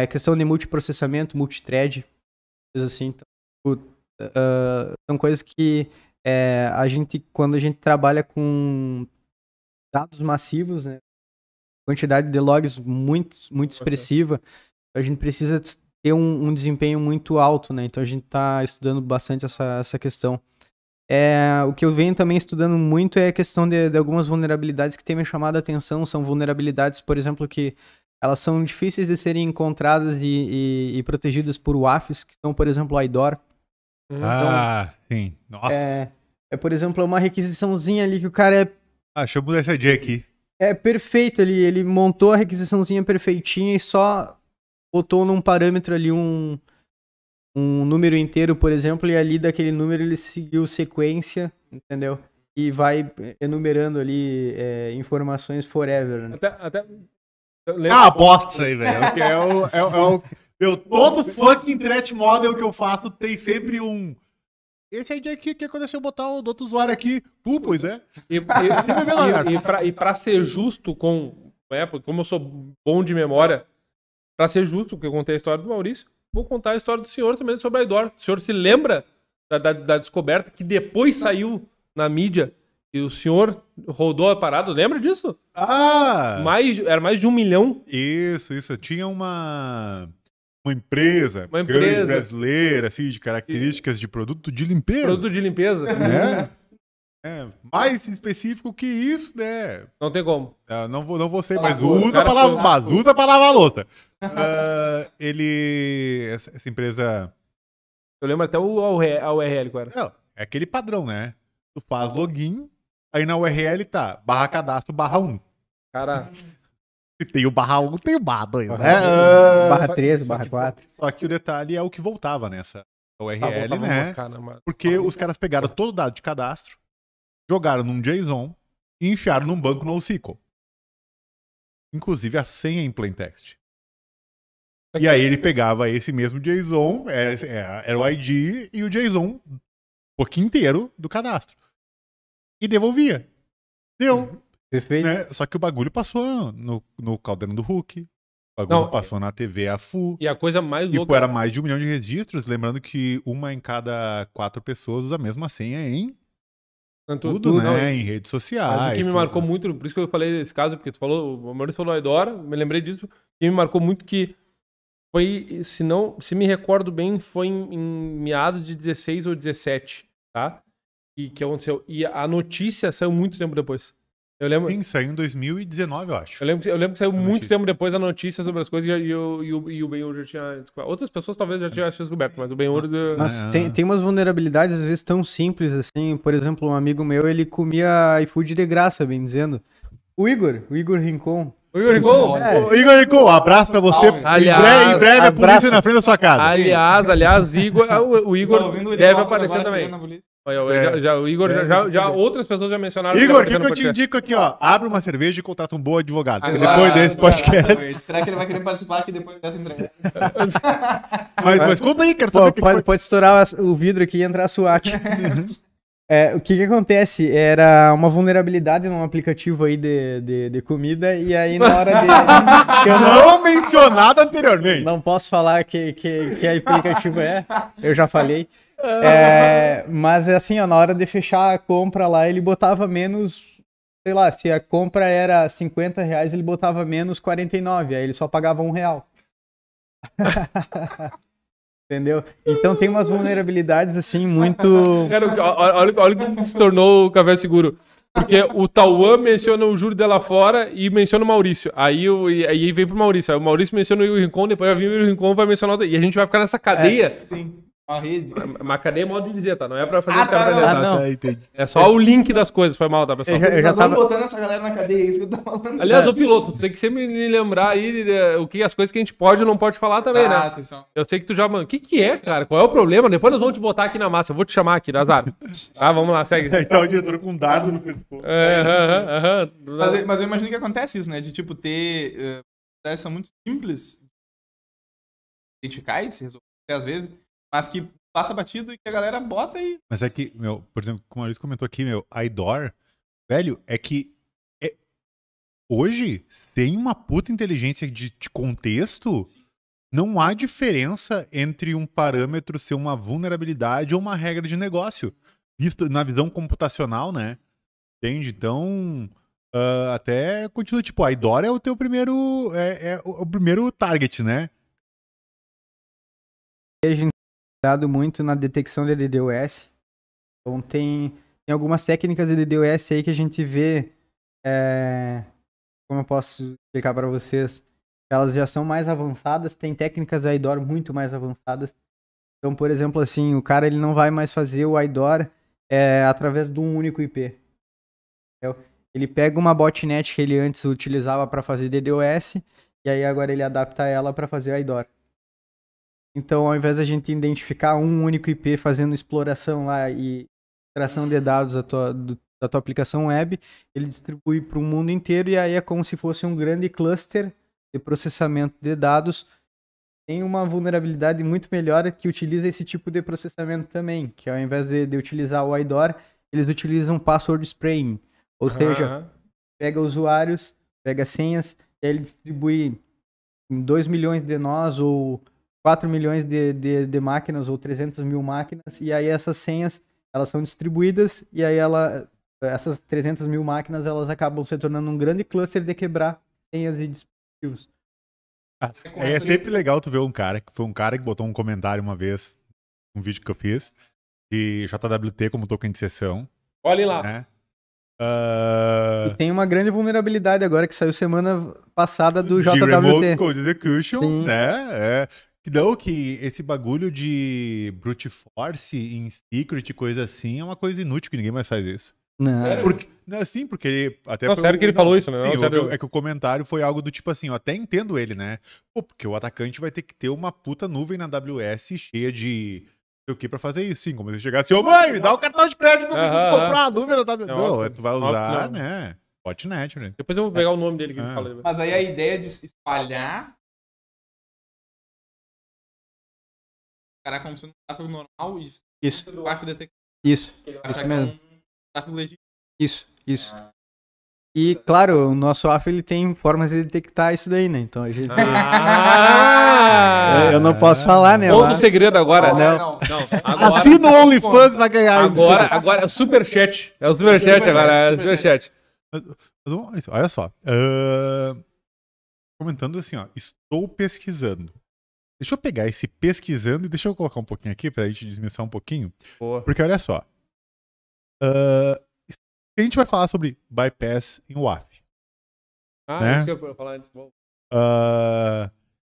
Questão de multiprocessamento, multithread, coisas assim. Então, são coisas que quando a gente trabalha com dados massivos, né, quantidade de logs muito expressiva, a gente precisa ter um desempenho muito alto, né? Então a gente está estudando bastante essa questão. O que eu venho também estudando muito é a questão de algumas vulnerabilidades que tem me chamado a atenção. São vulnerabilidades, por exemplo, que elas são difíceis de serem encontradas e protegidas por WAFs, que são, por exemplo, o IDOR. Sim. Nossa. Por exemplo, uma requisiçãozinha ali que o cara deixa eu mudar essa ID aqui. É perfeito, ele montou a requisiçãozinha perfeitinha e só botou num parâmetro ali um um número inteiro, por exemplo, e ali daquele número ele seguiu sequência, entendeu? E vai enumerando ali informações forever, né? Até eu lembro- Ah, bosta isso aí, velho. Que todo fucking threat model que eu faço tem sempre um. Esse aí aqui que aconteceu botar o do outro usuário aqui. Pois é. E pra ser justo com. Porque como eu sou bom de memória, pra ser justo, porque eu contei a história do Maurício, vou contar a história do senhor também sobre a IDOR. O senhor se lembra da descoberta que depois saiu na mídia e o senhor rodou a parada? Lembra disso? Ah! Era mais de 1 milhão. Isso. Tinha uma empresa, Uma grande empresa. brasileira, assim, de características de produto de limpeza. Produto de limpeza. Mais específico que isso, né? Não tem como. Não vou ser, Fala, mas pô, usa cara, pra lavar a louça. Essa empresa. Eu lembro até a URL, qual era. Não, é aquele padrão, né? Tu faz login, aí na URL tá /cadastro /1. Cara, Se tem o /1, tem o /2, né? Barra 13, barra 4. Só que o detalhe é o que voltava nessa URL, voltava né? uma cara, mano. Porque os caras pegaram todo o dado de cadastro, jogaram num JSON e enfiaram num banco NoSQL. Inclusive a senha em plaintext. E aí ele pegava esse mesmo JSON, era o ID e o JSON, um pouquinho inteiro do cadastro. E devolvia. Deu. Perfeito. Né? Só que o bagulho passou no caldeirão do Hulk. O bagulho Não, passou na TV AFU. E a coisa mais E louca. era mais de 1 milhão de registros. Lembrando que uma em cada 4 pessoas usa a mesma senha em tudo, né? Não, Em redes sociais. mas o que me tudo. marcou muito, por isso que eu falei desse caso, porque o Maurício falou a Idora, me lembrei disso, o que me marcou muito que foi, se me recordo bem, foi em meados de 16 ou 17, tá? E que aconteceu. E a notícia saiu muito tempo depois. Eu lembro, Sim, saiu em 2019, eu acho. eu lembro que saiu muito notícia. tempo depois a notícia sobre as coisas e o Ben-Hur já tinha descoberto. Outras pessoas talvez já tinham descoberto, mas o Ben-Hur... Mas tem umas vulnerabilidades, às vezes, tão simples assim. Por exemplo, um amigo meu, ele comia iFood de graça, bem dizendo. O Igor Rincon. O Igor Rincon? Ô, Igor Rico, um abraço pra você. Salve. Aliás, em breve a polícia abraço. na frente da sua casa. Aliás, o Igor Tá ouvindo o deve helicóptero aparecer agora também. chegando na polícia? Olha, o Igor, outras pessoas já mencionaram. Igor, o que ele vai eu te aparecer no indico aqui, ó? Abre uma cerveja e contrata um bom advogado. Exato. Depois desse podcast. Exatamente. Será que ele vai querer participar aqui depois dessa entrega? Mas conta aí, quero Pô, saber o que foi. pode estourar o vidro aqui e entrar a SWAT. O que acontece? Era uma vulnerabilidade num aplicativo aí de comida, e aí na hora de... que eu Não mencionado anteriormente. não posso falar que aplicativo é, eu já falei. Mas é assim, ó, na hora de fechar a compra lá, ele botava menos, sei lá, se a compra era R$50, ele botava menos 49, aí ele só pagava R$1. Entendeu? Então tem umas vulnerabilidades assim muito... Cara, olha o que se tornou o Café Seguro. Porque o Tauan menciona o Júlio de lá fora e menciona o Maurício. Aí vem pro Maurício. Aí o Maurício menciona o Igor Rincon, depois vai vir o Igor Rincon, vai mencionar outro. E a gente vai ficar nessa cadeia. Sim. Uma rede. Uma cadeia é modo de dizer, tá? Não é pra fazer Ah, tá, tá? não. Tá, entendi. É só o link das coisas, foi mal, tá, pessoal? Eu já Nós tava... vamos botando essa galera na cadeia, é isso que eu tô falando. Aliás, ô piloto, tu tem que sempre me lembrar aí as coisas que a gente pode ou não pode falar também, né? Atenção. Eu sei que tu já, mano, o que é, cara? Qual é o problema? Depois nós vamos te botar aqui na massa, eu vou te chamar aqui, Nazar. Tá, vamos lá, segue. Aí tá o diretor com um dardo no pescoço. Mas eu imagino que acontece isso, né? De tipo ter. São muito simples, identificar e se resolver às vezes, mas que passa batido e que a galera bota e. Mas é que, por exemplo, como o Maurício comentou aqui, a IDOR, velho, é que hoje, sem uma puta inteligência de contexto, não há diferença entre um parâmetro ser uma vulnerabilidade ou uma regra de negócio. Visto na visão computacional, né? Entende? Então, até continua, tipo, a IDOR é o teu primeiro, o primeiro target, né? A gente tem dado muito na detecção de DDoS. Então tem algumas técnicas de DDoS aí que a gente vê, como eu posso explicar para vocês, elas já são mais avançadas, tem técnicas da IDOR muito mais avançadas. Então, por exemplo, assim, o cara ele não vai mais fazer o IDOR através de um único IP. Ele pega uma botnet que ele antes utilizava para fazer DDoS, e aí agora ele adapta ela para fazer o IDOR. Então, ao invés da gente identificar um único IP fazendo exploração lá e extração de dados da tua aplicação web, ele distribui para o mundo inteiro e aí é como se fosse um grande cluster de processamento de dados. Tem uma vulnerabilidade muito melhor que utiliza esse tipo de processamento também, que ao invés de utilizar o IDOR, eles utilizam password spraying, ou seja, pega usuários, pega senhas, e aí ele distribui em 2 milhões de nós, ou 4 milhões de máquinas, ou 300 mil máquinas, e aí essas senhas, elas são distribuídas, e aí essas 300 mil máquinas, elas acabam se tornando um grande cluster de quebrar senhas e dispositivos. É sempre legal tu ver um cara, que foi um cara que botou um comentário uma vez, um vídeo que eu fiz, de JWT como token de sessão. Olhem lá. Né? E tem uma grande vulnerabilidade agora que saiu semana passada do de JWT. Remote Code Execution, Sim. né? Que esse bagulho de brute force em secret, coisa assim, é uma coisa inútil que ninguém mais faz isso. Não. Sério? Porque ele até Não, foi sério que ele falou isso, né? Sim, Não, sério. é que o comentário foi algo do tipo assim, eu até entendo ele, né? Pô, porque o atacante vai ter que ter uma puta nuvem na AWS cheia de sei o que pra fazer isso. Sim, como se chegasse, ô mãe, me dá o cartão de crédito que eu preciso comprar a nuvem na AWS. Não, óbvio, tu vai óbvio usar, que não. né? Botnet, né? Depois eu vou pegar o nome dele que ele fala. Mas aí a ideia de espalhar. Cara, como sendo um tráfego normal e Isso, do FDT. isso mesmo. Tráfego legítimo. Isso. E, claro, o nosso AF ele tem formas de detectar isso daí, né? Então a gente... Eu não posso falar, né? Conta o segredo agora. Não. Agora, Assina o OnlyFans, vai ganhar agora é o Superchat. É o Superchat agora. É o Superchat. Mas, olha só. Comentando assim, ó. Estou pesquisando. Deixa eu pegar esse pesquisando e deixa eu colocar um pouquinho aqui pra gente desmiuçar um pouquinho. Boa. Porque olha só. A gente vai falar sobre bypass em WAF. Né? Isso que eu ia falar antes. Bom.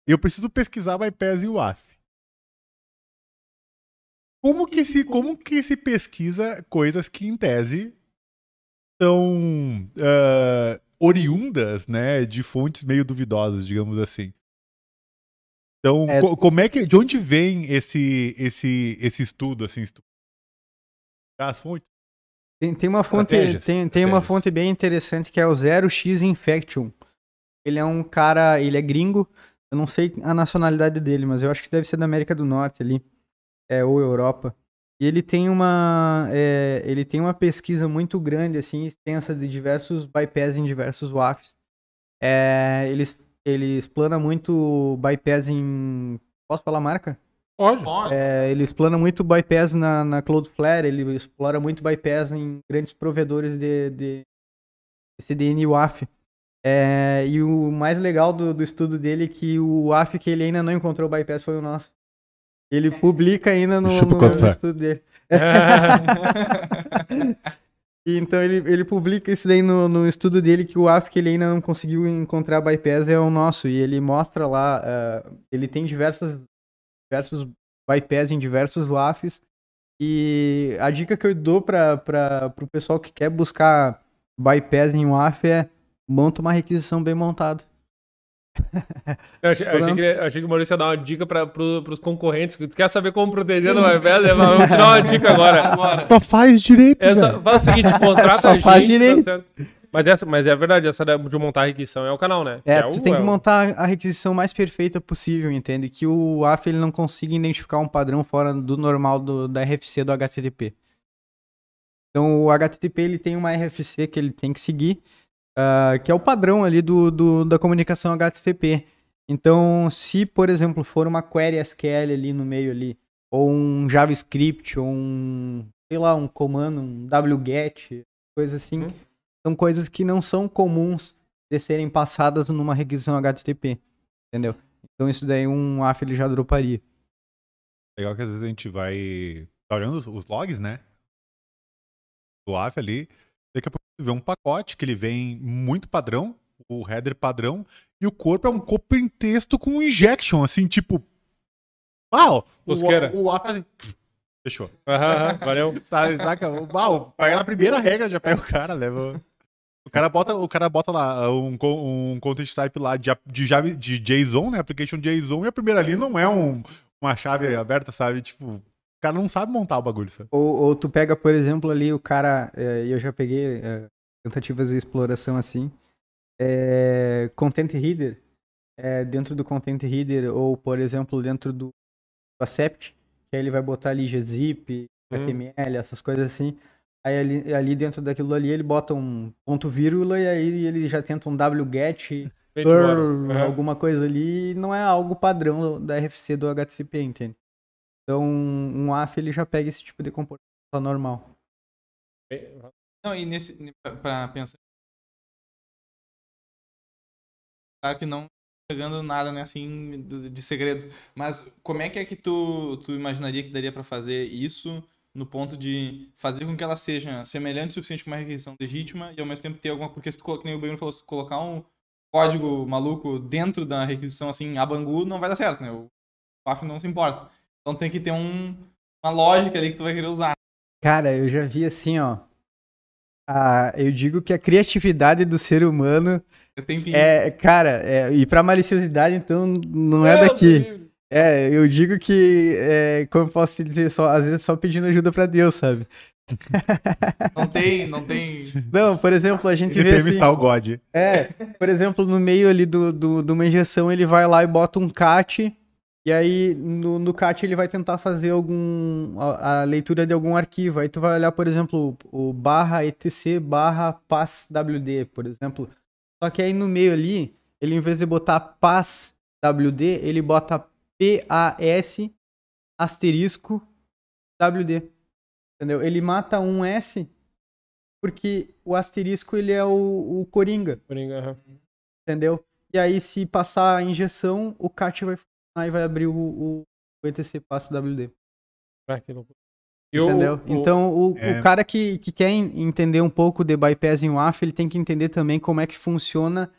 Eu preciso pesquisar bypass em WAF. Como que se pesquisa coisas que, em tese, são oriundas, né, de fontes meio duvidosas, digamos assim? Então, como é que, de onde vem esse estudo, assim, as fontes? Tem uma fonte, tem uma fonte bem interessante que é o 0x Infection. Ele é um cara, ele é gringo, eu não sei a nacionalidade dele, mas eu acho que deve ser da América do Norte ali, ou Europa. E ele tem uma pesquisa muito grande, assim, extensa de diversos bypass em diversos WAFs. Ele explana muito bypass em... Posso falar a marca? Pode. Ele explana muito bypass na Cloudflare, ele explora muito bypass em grandes provedores de CDN WAF. E o mais legal do estudo dele é que o WAF que ele ainda não encontrou bypass foi o nosso. Ele publica ainda no estudo dele. E então ele publica isso daí no estudo dele, que o WAF que ele ainda não conseguiu encontrar bypass é o nosso. E ele mostra lá, ele tem diversos bypass em diversos WAFs. E a dica que eu dou para o pessoal que quer buscar bypass em WAF é monta uma requisição bem montada. Eu achei que o Maurício ia dar uma dica para os concorrentes. Tu quer saber como proteger no bypass? Vamos te dar uma dica agora. Só faz direito, faz o seguinte, contrata Só a gente. faz direito. Tá certo. Mas é verdade, essa de montar a requisição é o canal, né? Tu tem que montar a requisição mais perfeita possível, entende? Que o WAF ele não consiga identificar um padrão fora do normal da RFC do HTTP. Então o HTTP ele tem uma RFC que ele tem que seguir, que é o padrão ali da comunicação HTTP. Então, se, por exemplo, for uma query SQL ali no meio ali, ou um JavaScript, ou um comando, um wget, coisa assim, são coisas que não são comuns de serem passadas numa requisição HTTP, entendeu? Então isso daí um WAF ele já droparia. Legal que às vezes a gente vai tá olhando os logs, né? Do WAF ali, daqui a pouco você vê um pacote que ele vem muito padrão, o header padrão, e o corpo é um corpo em texto com injection, assim, tipo... o WAF assim... Fechou. Valeu. Saca? Pega na primeira regra, já pega o cara, leva... O cara bota lá um content type lá de JSON, né? Application JSON, e a primeira linha não é um uma chave aberta, sabe? Tipo, o cara não sabe montar o bagulho, sabe? Ou tu pega, por exemplo, ali o cara, e eu já peguei tentativas de exploração assim, Content Reader, dentro do Content Reader, ou por exemplo, dentro do Accept, que aí ele vai botar ali gzip, HTML, essas coisas assim. Aí ali dentro daquilo ali ele bota um ponto vírgula e aí ele já tenta um wget, alguma coisa ali, e não é algo padrão da RFC do HTTP, entende? Então um AF ele já pega esse tipo de comportamento normal. Não, e pra pensar, claro que não pegando nada, né, assim, de segredos, mas como é que tu imaginaria que daria pra fazer isso no ponto de fazer com que ela seja semelhante o suficiente com uma requisição legítima e ao mesmo tempo ter alguma... Porque se tu, que nem o Bruno falou, se tu colocar um código maluco dentro da requisição, assim, a Bangu, não vai dar certo, né? O PAF não se importa. Então tem que ter uma lógica ali que tu vai querer usar. Cara, eu já vi assim, ó. Eu digo que a criatividade do ser humano cara, e pra maliciosidade, então, não é daqui. Eu digo que, como eu posso te dizer, às vezes só pedindo ajuda pra Deus, sabe? Não tem... Não, por exemplo, a gente vê assim... o God. Por exemplo, no meio ali de uma injeção, ele vai lá e bota um cat, e aí no cat ele vai tentar fazer a leitura de algum arquivo. Aí tu vai olhar, por exemplo, o /etc/passwd, por exemplo. Só que aí no meio ali, ele em vez de botar passwd, ele bota PAS asterisco WD. Entendeu? Ele mata um S porque o asterisco ele é o Coringa. Entendeu? E aí se passar a injeção, o cat vai funcionar e vai abrir o etc passwd. Que loucura. Entendeu? Então o cara que quer entender um pouco de bypass em WAF, ele tem que entender também como é que funciona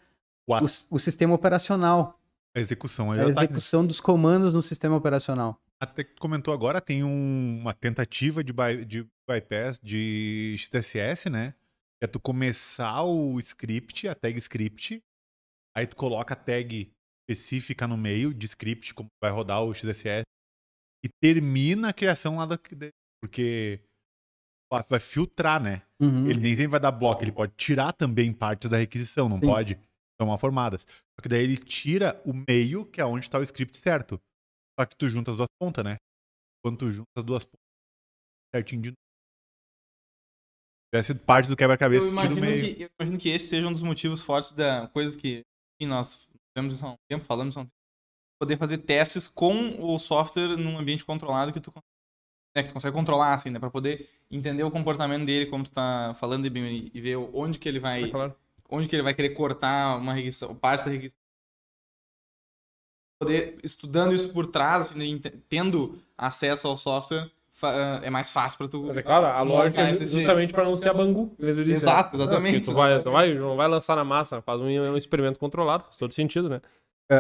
o sistema operacional. A execução. A execução dos comandos no sistema operacional. Até que tu comentou agora, tem uma tentativa de bypass de XSS, né? É tu começar o script, a tag script, aí tu coloca a tag específica no meio de script, como vai rodar o XSS, e termina a criação lá porque vai filtrar, né? Ele nem sempre vai dar bloco, ele pode tirar também partes da requisição, não pode? São mal formadas. Só que daí ele tira o meio, que é onde está o script certo. Só que tu junta as duas pontas, né? Quando tu junta as duas pontas, certinho de novo. Tivesse parte do quebra-cabeça, tu tira o meio. Eu imagino que esse seja um dos motivos fortes da coisa que nós falamos há um tempo, poder fazer testes com o software num ambiente controlado que tu consegue controlar, assim, né? Pra poder entender o comportamento dele, como tu tá falando, e ver onde que ele vai querer cortar uma requisição, parte da requisição. Poder, estudando isso por trás, assim, tendo acesso ao software, é mais fácil pra tu... Mas é claro, a lógica é justamente pra não ser a Bangu. Exato, exatamente. Tu não vai lançar na massa, faz um experimento controlado, faz todo sentido, né?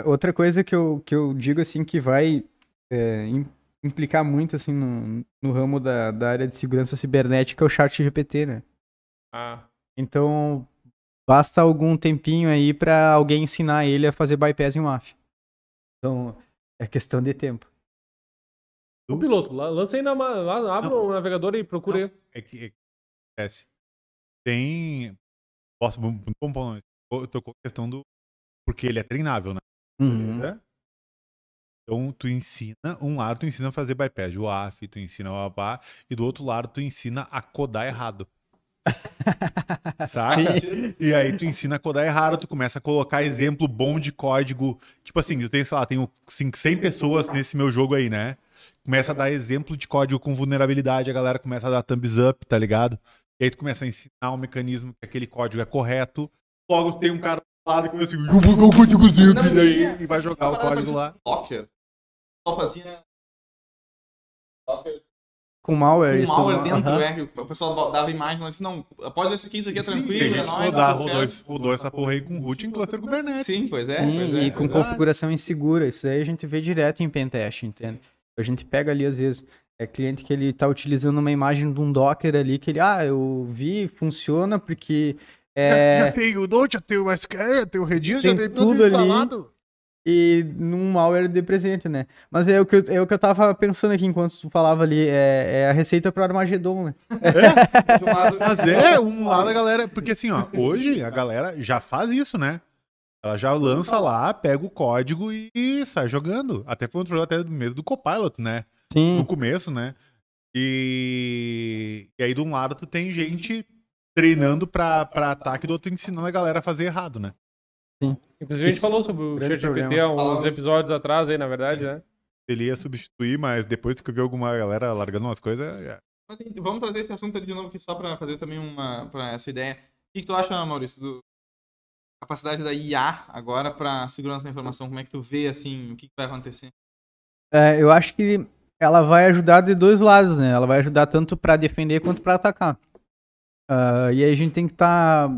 Outra coisa que eu digo, assim, que vai implicar muito, assim, no ramo da área de segurança cibernética é o ChatGPT, né? Então, basta algum tempinho aí pra alguém ensinar ele a fazer bypass em WAF. Então, é questão de tempo. O piloto, lança aí, abre o navegador e procura aí. É que acontece. Tem... Nossa, muito bom. Eu tô com a questão do... Porque ele é treinável, né? Então, tu ensina... Um lado, tu ensina a fazer bypass de WAF, tu ensina a babá, e do outro lado, tu ensina a codar errado. Saca? E aí tu ensina a codar errado, tu começa a colocar exemplo bom de código. Tipo assim, eu tenho, sei lá, tenho 100 pessoas nesse meu jogo aí, né? Começa a dar exemplo de código com vulnerabilidade, a galera começa a dar thumbs up, tá ligado? E aí tu começa a ensinar o mecanismo que aquele código é correto. Logo tem um cara do lado que começa assim, e vai jogar o código lá. Docker. Só fazia... Docker. Com malware. Com malware dentro, o pessoal dava imagem lá e falou, não, após isso aqui é tranquilo, é nóis. Rodou essa porra aí com root em cluster Kubernetes. Sim, pois é. E com configuração insegura. Isso aí a gente vê direto em pentest, entende? A gente pega ali, às vezes, cliente que ele tá utilizando uma imagem de um Docker ali, que ele, eu vi, funciona, porque... Já tem o Node, já tem o SQL, já tem o Redis, já tem tudo instalado. e num malware de presente, né? Mas é o que eu tava pensando aqui enquanto tu falava ali, é a receita pro Armagedon, né? Mas é um lado da galera, porque assim, ó, hoje a galera já faz isso, né? Ela já lança lá, pega o código e sai jogando. Até foi um problema até mesmo do Copilot, né? Sim. No começo, né? E aí de um lado tu tem gente treinando pra ataque, do outro ensinando a galera a fazer errado, né? Inclusive a gente falou sobre o grande ChatGPT há uns problema. episódios atrás aí, na verdade, né? Ele ia substituir, mas depois que eu vi alguma galera largando umas coisas, Mas assim, vamos trazer esse assunto ali de novo aqui só pra fazer também pra essa ideia. O que tu acha, Maurício, da capacidade da IA agora pra segurança da informação? Como é que tu vê, assim, o que vai acontecer? Eu acho que ela vai ajudar de dois lados, né? Ela vai ajudar tanto pra defender quanto pra atacar. E aí a gente tem que estar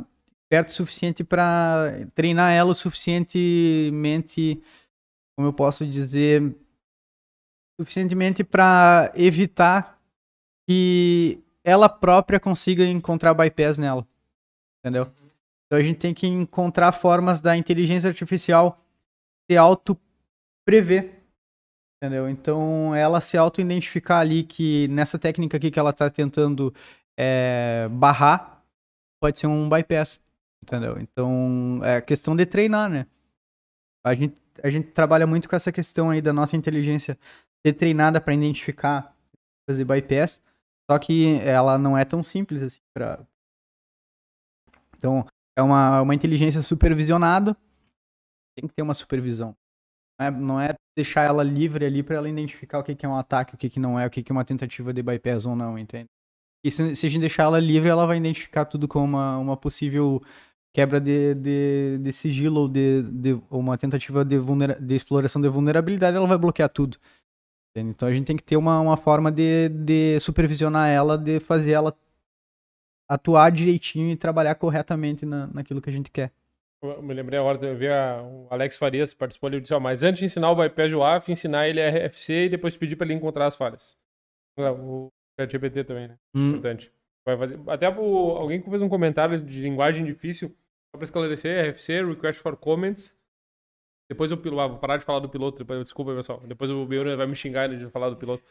perto o suficiente pra treinar ela o suficientemente, como eu posso dizer, suficientemente pra evitar que ela própria consiga encontrar bypass nela, entendeu? Então a gente tem que encontrar formas da inteligência artificial se auto-prever, entendeu? Então ela se auto-identificar ali que nessa técnica aqui que ela tá tentando barrar, pode ser um bypass, entendeu? Então é questão de treinar, né? A gente trabalha muito com essa questão aí da nossa inteligência ser treinada para identificar, fazer bypass, só que ela não é tão simples assim pra... Então é uma inteligência supervisionada, tem que ter uma supervisão. Não é deixar ela livre ali para ela identificar o que é um ataque, o que não é, o que é uma tentativa de bypass ou não, entende? E se a gente deixar ela livre, ela vai identificar tudo como uma possível quebra de sigilo ou de uma tentativa de exploração de vulnerabilidade, ela vai bloquear tudo. Entende? Então a gente tem que ter uma forma de supervisionar ela, de fazer ela atuar direitinho e trabalhar corretamente naquilo que a gente quer. Eu me lembrei agora, eu vi o Alex Farias participou ali, disse, mas antes de ensinar o bypass do WAF, ensinar ele a RFC e depois pedir para ele encontrar as falhas. O ChatGPT também, né? Importante. Vai fazer... Até alguém que fez um comentário de linguagem difícil, só para esclarecer, RFC, Request for Comments. Depois eu vou parar de falar do piloto, desculpa, pessoal. Depois o Beura vai me xingar de falar do piloto.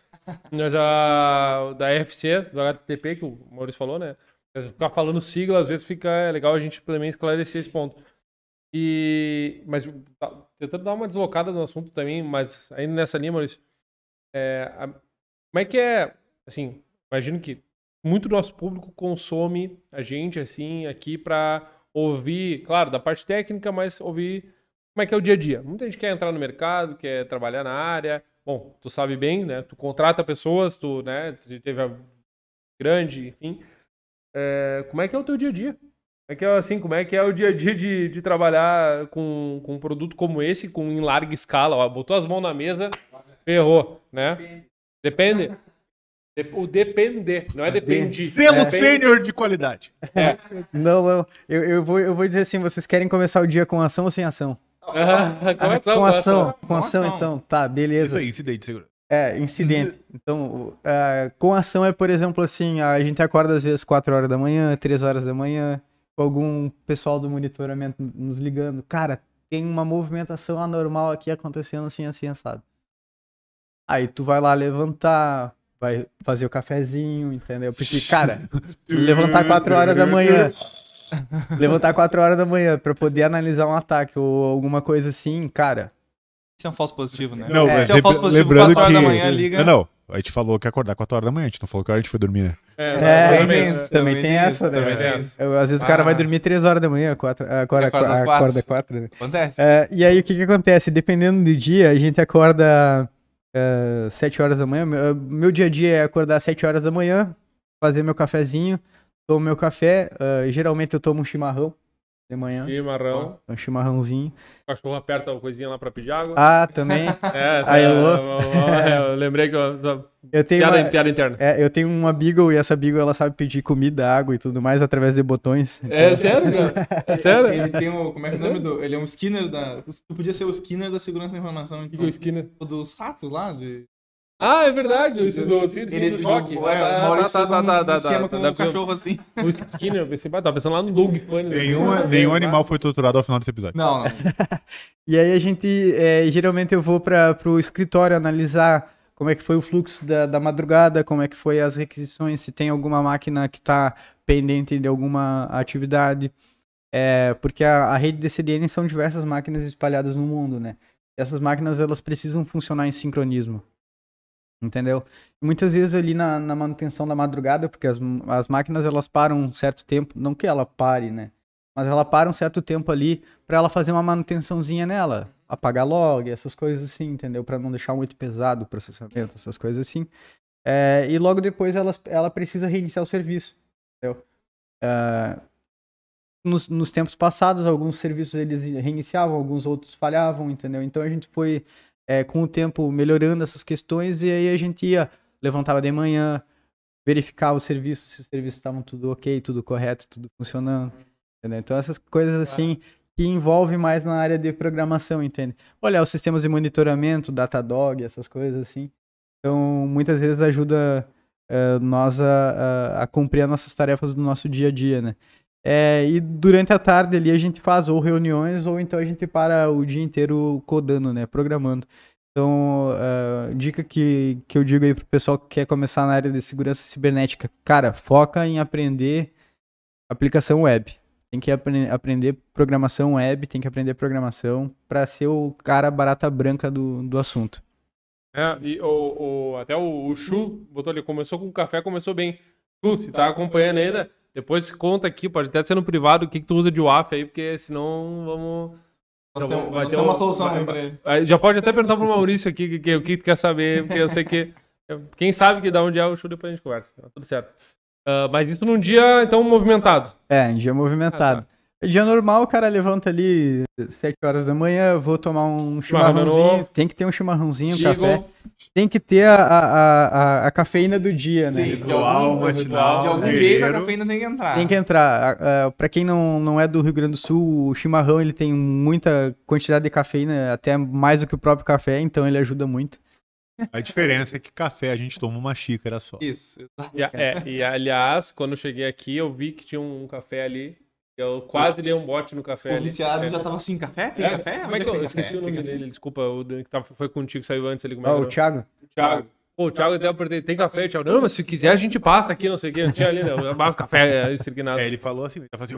Mas da RFC, do HTTP, que o Maurício falou, né? Ficar falando sigla, às vezes fica legal a gente também esclarecer esse ponto. Mas tentando dar uma deslocada no assunto também, mas ainda nessa linha, Maurício, como é que é, assim, imagino que muito do nosso público consome a gente, assim, aqui para ouvir, claro, da parte técnica, mas ouvir como é que é o dia a dia. Muita gente quer entrar no mercado, quer trabalhar na área. Bom, tu sabe bem, né? Tu contrata pessoas, tu teve a grande, enfim. Como é que é o teu dia a dia? Como é que é o dia a dia de trabalhar com um produto como esse, em larga escala? Ó, botou as mãos na mesa, ferrou, né? Depende. O depender, não é depende. Selo sênior de qualidade. Não. Eu vou dizer assim, vocês querem começar o dia com ação ou sem ação? Com ação, então. Tá, beleza. Isso aí, incidente de segurança. Incidente. Então, com ação por exemplo, assim, a gente acorda às vezes 4 horas da manhã, 3 horas da manhã, com algum pessoal do monitoramento nos ligando. Cara, tem uma movimentação anormal aqui acontecendo assim, assado. Aí tu vai lá levantar, vai fazer o cafezinho, entendeu? Porque, cara, levantar 4 horas da manhã... Levantar 4 horas da manhã pra poder analisar um ataque ou alguma coisa assim, cara... Isso é um falso positivo, né? Não, mas se é um falso positivo, lembrando 4 horas que... da manhã, liga... Não, a gente falou que acordar 4 horas da manhã, a gente não falou que hora a gente foi dormir, né? Também tem essa, né? Às vezes o cara vai dormir 3 horas da manhã, acorda 4, né? Acontece. E aí o que acontece? Dependendo do dia, a gente acorda 7 horas da manhã. Meu dia a dia é acordar 7 horas da manhã, fazer meu cafezinho, tomo meu café. Geralmente eu tomo um chimarrão de manhã. Chimarrão. Um chimarrãozinho. O cachorro aperta a coisinha lá pra pedir água. Também. Eu lembrei que eu tenho piada interna. Eu tenho uma Beagle e essa Beagle ela sabe pedir comida, água e tudo mais através de botões. Sério, cara? É sério? Ele tem como é que é o nome ele é um Skinner tu podia ser o Skinner da segurança da informação. O que é o Skinner? Dos ratos lá, Ah, é verdade. Esse do Ele choque. o Maurício fez um esquema com um cachorro assim. O Skinner, eu pensei, tava pensando lá no Doug Funny. Nenhum animal foi torturado ao final desse episódio. Não. E aí a gente, geralmente eu vou pro escritório analisar como é que foi o fluxo da madrugada, como é que foi as requisições, se tem alguma máquina que está pendente de alguma atividade. Porque a rede de CDN são diversas máquinas espalhadas no mundo, né? E essas máquinas, elas precisam funcionar em sincronismo. Entendeu? E muitas vezes ali na manutenção da madrugada, porque as máquinas, elas param um certo tempo, não que ela pare, né? Mas ela para um certo tempo ali para ela fazer uma manutençãozinha nela, apagar log, essas coisas assim, entendeu? Para não deixar muito pesado o processamento, essas coisas assim. E logo depois ela precisa reiniciar o serviço, entendeu? Nos tempos passados, alguns serviços eles reiniciavam, alguns outros falhavam, entendeu? Então a gente foi, com o tempo, melhorando essas questões e aí a gente levantava de manhã, verificava os serviços, se os serviços estavam tudo ok, tudo correto, tudo funcionando. Entendeu? Então essas coisas assim que envolvem mais na área de programação, entende? Olhar os sistemas de monitoramento, Datadog, essas coisas assim. Então muitas vezes ajuda nós a cumprir as nossas tarefas do nosso dia a dia, né? E durante a tarde ali a gente faz ou reuniões ou então a gente para o dia inteiro codando, né? Programando. Então, dica que eu digo aí pro pessoal que quer começar na área de segurança cibernética, cara, foca em aprender aplicação web. Tem que aprender programação web, tem que aprender programação para ser o cara barata branca do assunto. E até o Chu botou ali, começou com café, começou bem. Chu, se tá acompanhando ainda, depois conta aqui, pode até ser no privado, o que tu usa de WAF aí, porque senão vamos... Nós temos uma solução aí pra ele. Já pode até perguntar pro Maurício aqui o que tu quer saber, porque eu sei que... Quem sabe que dá onde é o Chu, depois a gente conversa. Tá tudo certo. Mas isso num dia, então, movimentado. Em dia movimentado. Dia normal, o cara levanta ali 7 horas da manhã, vou tomar um chimarrãozinho. Tem que ter um chimarrãozinho, café. Tem que ter a cafeína do dia, né? Sim, de algum jeito a cafeína tem que entrar. Tem que entrar. Pra quem não é do Rio Grande do Sul, o chimarrão ele tem muita quantidade de cafeína, até mais do que o próprio café, então ele ajuda muito. A diferença é que café a gente toma uma xícara só. Isso. E aliás, quando eu cheguei aqui, eu vi que tinha um café ali. Eu quase dei um bote no café. O viciado já tava assim, café? Tem café? Como é que eu esqueci o nome dele? Desculpa, o que foi contigo que saiu antes ali. O Thiago? O Thiago até apertei, tem café? Thiago, não, mas se quiser a gente passa aqui, não sei o que. Não tinha ali, né? Café, exterminado. Ele falou assim, ele falou assim,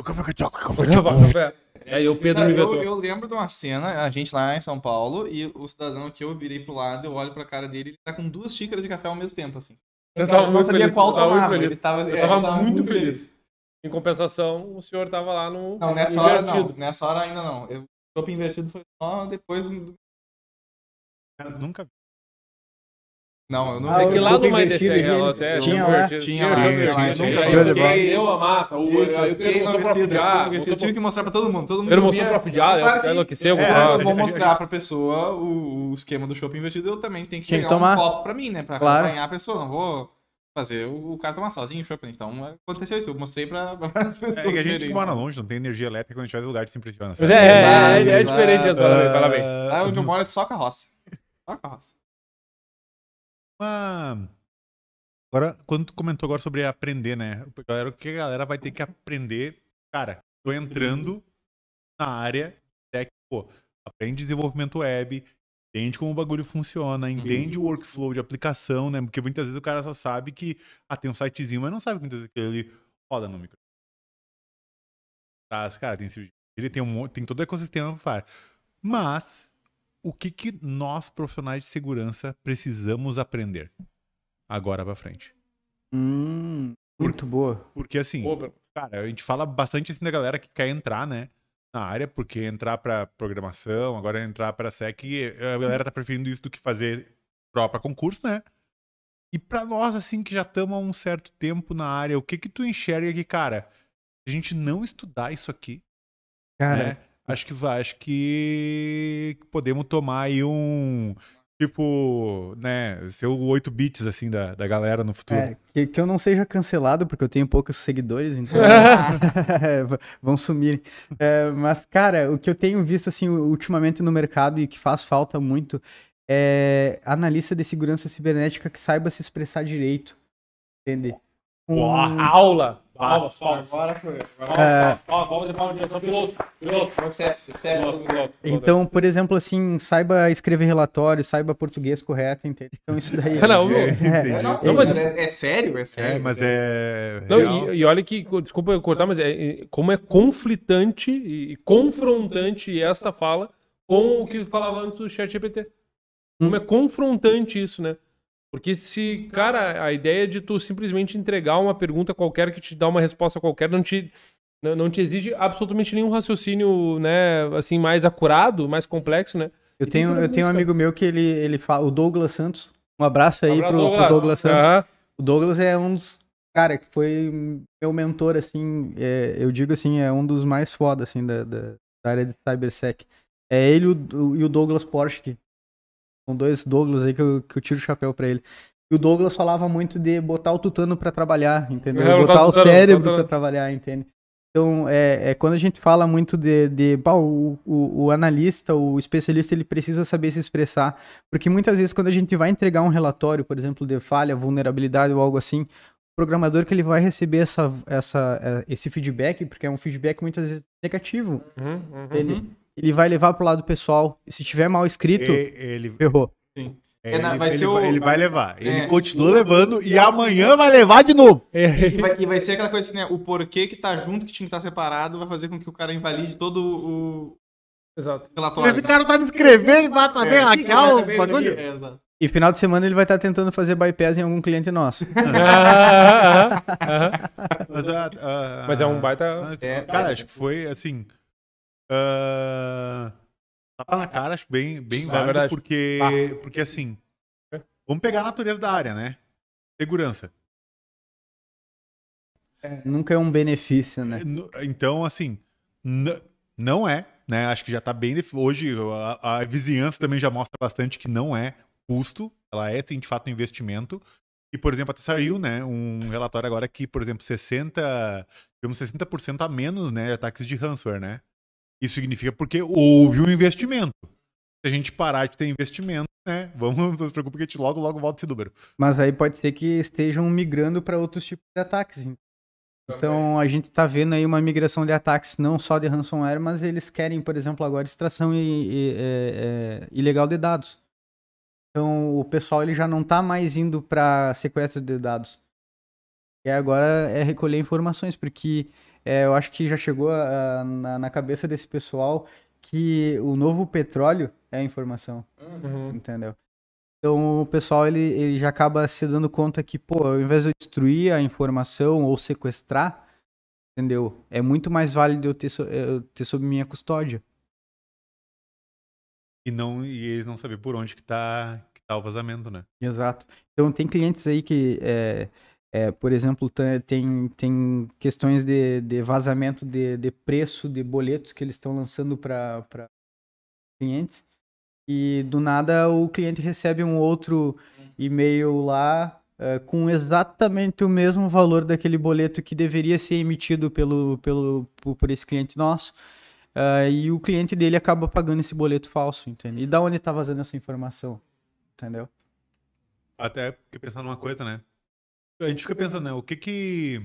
café. Aí o Pedro me vetou. Eu lembro de uma cena, a gente lá em São Paulo, e o cidadão que eu virei pro lado, eu olho pra cara dele, ele tá com 2 xícaras de café ao mesmo tempo, assim. Eu não sabia qual tomava. Ele tava muito feliz. Em compensação, o senhor tava lá no... Não, nessa hora não. Nessa hora ainda não. O chopp invertido foi só depois do... Nunca vi. Não, eu não... É que lá no Mai DC, tinha lá. Deu a massa. Eu tive que mostrar pra todo mundo. Ele mostrou pra Fidiada, enlouqueceu. Eu vou mostrar pra pessoa o esquema do chopp invertido, eu também tenho que pegar um copo pra mim, né? Pra acompanhar a pessoa, não vou... fazer o cara tomar sozinho o chopp. Então aconteceu isso, eu mostrei pra várias pessoas. Que a gente mora longe, não tem energia elétrica, quando a gente vai no lugar de se impressiona. É diferente as palavras, parabéns. Lá onde eu moro é só carroça. Só carroça. Agora, quando tu comentou agora sobre aprender, né? O que a galera vai ter que aprender, cara, tô entrando na área tech, aprende desenvolvimento web, entende como o bagulho funciona, entende o workflow de aplicação, né? Porque muitas vezes o cara só sabe que tem um sitezinho, mas não sabe que muitas vezes ele roda no micro. Cara, ele tem todo o ecossistema para falar. Mas o que nós, profissionais de segurança, precisamos aprender agora para frente? Muito boa. Porque assim, cara, a gente fala bastante assim da galera que quer entrar, né? Na área, porque entrar para programação, agora entrar para SEC, a galera tá preferindo isso do que fazer próprio concurso, né? E para nós, assim, que já estamos há um certo tempo na área, o que tu enxerga que, cara, se a gente não estudar isso aqui, cara, né? Acho que podemos tomar aí um... Tipo, né, ser o 8 bits, assim, da galera no futuro. Que eu não seja cancelado, porque eu tenho poucos seguidores, então vão sumir. Mas, cara, o que eu tenho visto, assim, ultimamente no mercado e que faz falta muito analista de segurança cibernética que saiba se expressar direito, entende? Aula. Palmas. Agora foi. Piloto. Então, por exemplo, assim, saiba escrever relatório, saiba português correto, entende? Então isso daí... Não, mas É sério? É sério. mas é. Não, real. e olha que, desculpa eu cortar, mas como é conflitante e confrontante esta fala com o que falava antes do ChatGPT. Como é confrontante isso, né? Porque se, cara, a ideia de tu simplesmente entregar uma pergunta qualquer que te dá uma resposta qualquer não te exige absolutamente nenhum raciocínio, né, assim, mais acurado, mais complexo, né? Eu tenho um amigo meu que ele fala, o Douglas Santos, um abraço aí pro Douglas Santos. Aham. O Douglas é um dos, cara, que foi meu mentor, assim, eu digo assim, é um dos mais foda, assim, da área de CyberSec. É ele e o Douglas Porsche, que são dois Douglas aí que eu tiro o chapéu pra ele. E o Douglas falava muito de botar o tutano pra trabalhar, entendeu? Botar o cérebro pra trabalhar, entende? Então, quando a gente fala muito o analista, o especialista, ele precisa saber se expressar. Porque muitas vezes, quando a gente vai entregar um relatório, por exemplo, de falha, vulnerabilidade ou algo assim, o programador que ele vai receber esse feedback, porque é um feedback muitas vezes negativo, ele vai levar pro lado pessoal. E se tiver mal escrito, ferrou. Sim. Ele vai levar. Ele continua levando e amanhã vai levar de novo. E vai ser aquela coisa assim, né? O porquê que tá junto, que tinha que estar separado, vai fazer com que o cara invalide todo o Exato. relatório. Esse cara tá me escrevendo e vai saber hackear os bagulho. Exato. E final de semana ele vai estar tentando fazer bypass em algum cliente nosso. Mas é um baita... Cara, acho que foi assim... Tapa na cara, acho bem válido, verdade. porque assim, vamos pegar a natureza da área, né? Segurança. Nunca é um benefício, né? Então, assim, não é, né? Acho que já tá bem... Hoje, a vizinhança também já mostra bastante que não é custo, ela é, de fato, um investimento. E, por exemplo, até saiu, né, um relatório agora que, por exemplo, 60% a menos, né, de ataques de ransomware, né? Isso significa porque houve um investimento. Se a gente parar de ter investimento, né? Não se preocupe que a gente logo volta esse número. Mas aí pode ser que estejam migrando para outros tipos de ataques. Então a gente tá vendo aí uma migração de ataques não só de ransomware, mas eles querem, por exemplo, agora extração ilegal de dados. Então o pessoal ele já não tá mais indo para sequestro de dados. E agora é recolher informações, porque eu acho que já chegou na cabeça desse pessoal que o novo petróleo é a informação, entendeu? Então o pessoal ele já acaba se dando conta que, pô, ao invés de eu destruir a informação ou sequestrar, entendeu? É muito mais válido eu ter sob minha custódia. E eles não saber por onde que tá o vazamento, né? Exato. Então tem clientes aí que... por exemplo, tem questões de vazamento de preço de boletos que eles estão lançando para clientes. E do nada o cliente recebe um outro e-mail lá com exatamente o mesmo valor daquele boleto que deveria ser emitido por esse cliente nosso. E o cliente dele acaba pagando esse boleto falso, entende? E da onde está vazando essa informação? Entendeu? Até fiquei pensando numa coisa, né? A gente fica pensando, né? O que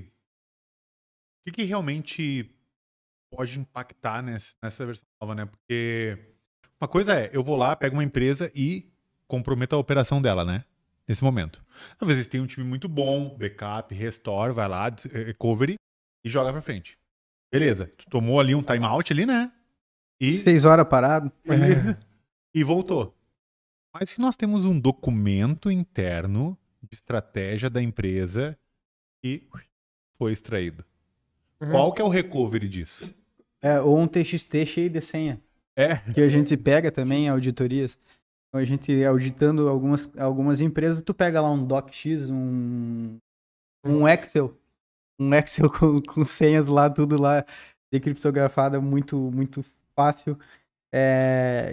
realmente pode impactar nessa versão nova, né? Porque uma coisa é, eu vou lá, pego uma empresa e comprometo a operação dela, né? Nesse momento. Talvez eles tenham um time muito bom, backup, restore, vai lá, recovery e joga pra frente. Beleza, tu tomou ali um timeout ali, né? 6 horas parado. E voltou. Mas se nós temos um documento interno de estratégia da empresa que foi extraído. Qual que é o recovery disso? Ou um TXT cheio de senha. Que a gente pega também em auditorias. Então, a gente auditando algumas empresas, tu pega lá um DocX, um Excel. Um Excel com senhas lá, tudo lá decriptografada, muito, muito fácil.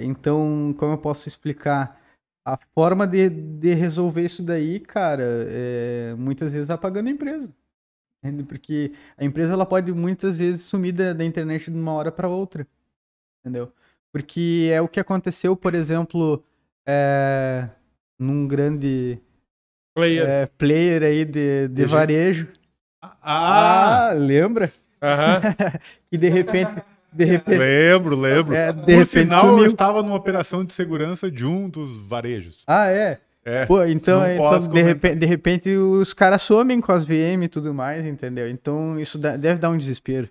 Então, como eu posso explicar? A forma de resolver isso daí, cara, muitas vezes apagando a empresa. Porque a empresa ela pode muitas vezes sumir da internet de uma hora para outra. Entendeu? Porque é o que aconteceu, por exemplo, num grande Player. aí de varejo. Lembra? Aham. E de repente... Lembro. de Por repente sinal, eu sumiu. estava numa operação de segurança de um dos varejos. É? É. Pô, então, não posso comentar. de repente os caras somem com as VM e tudo mais, entendeu? Então isso deve dar um desespero.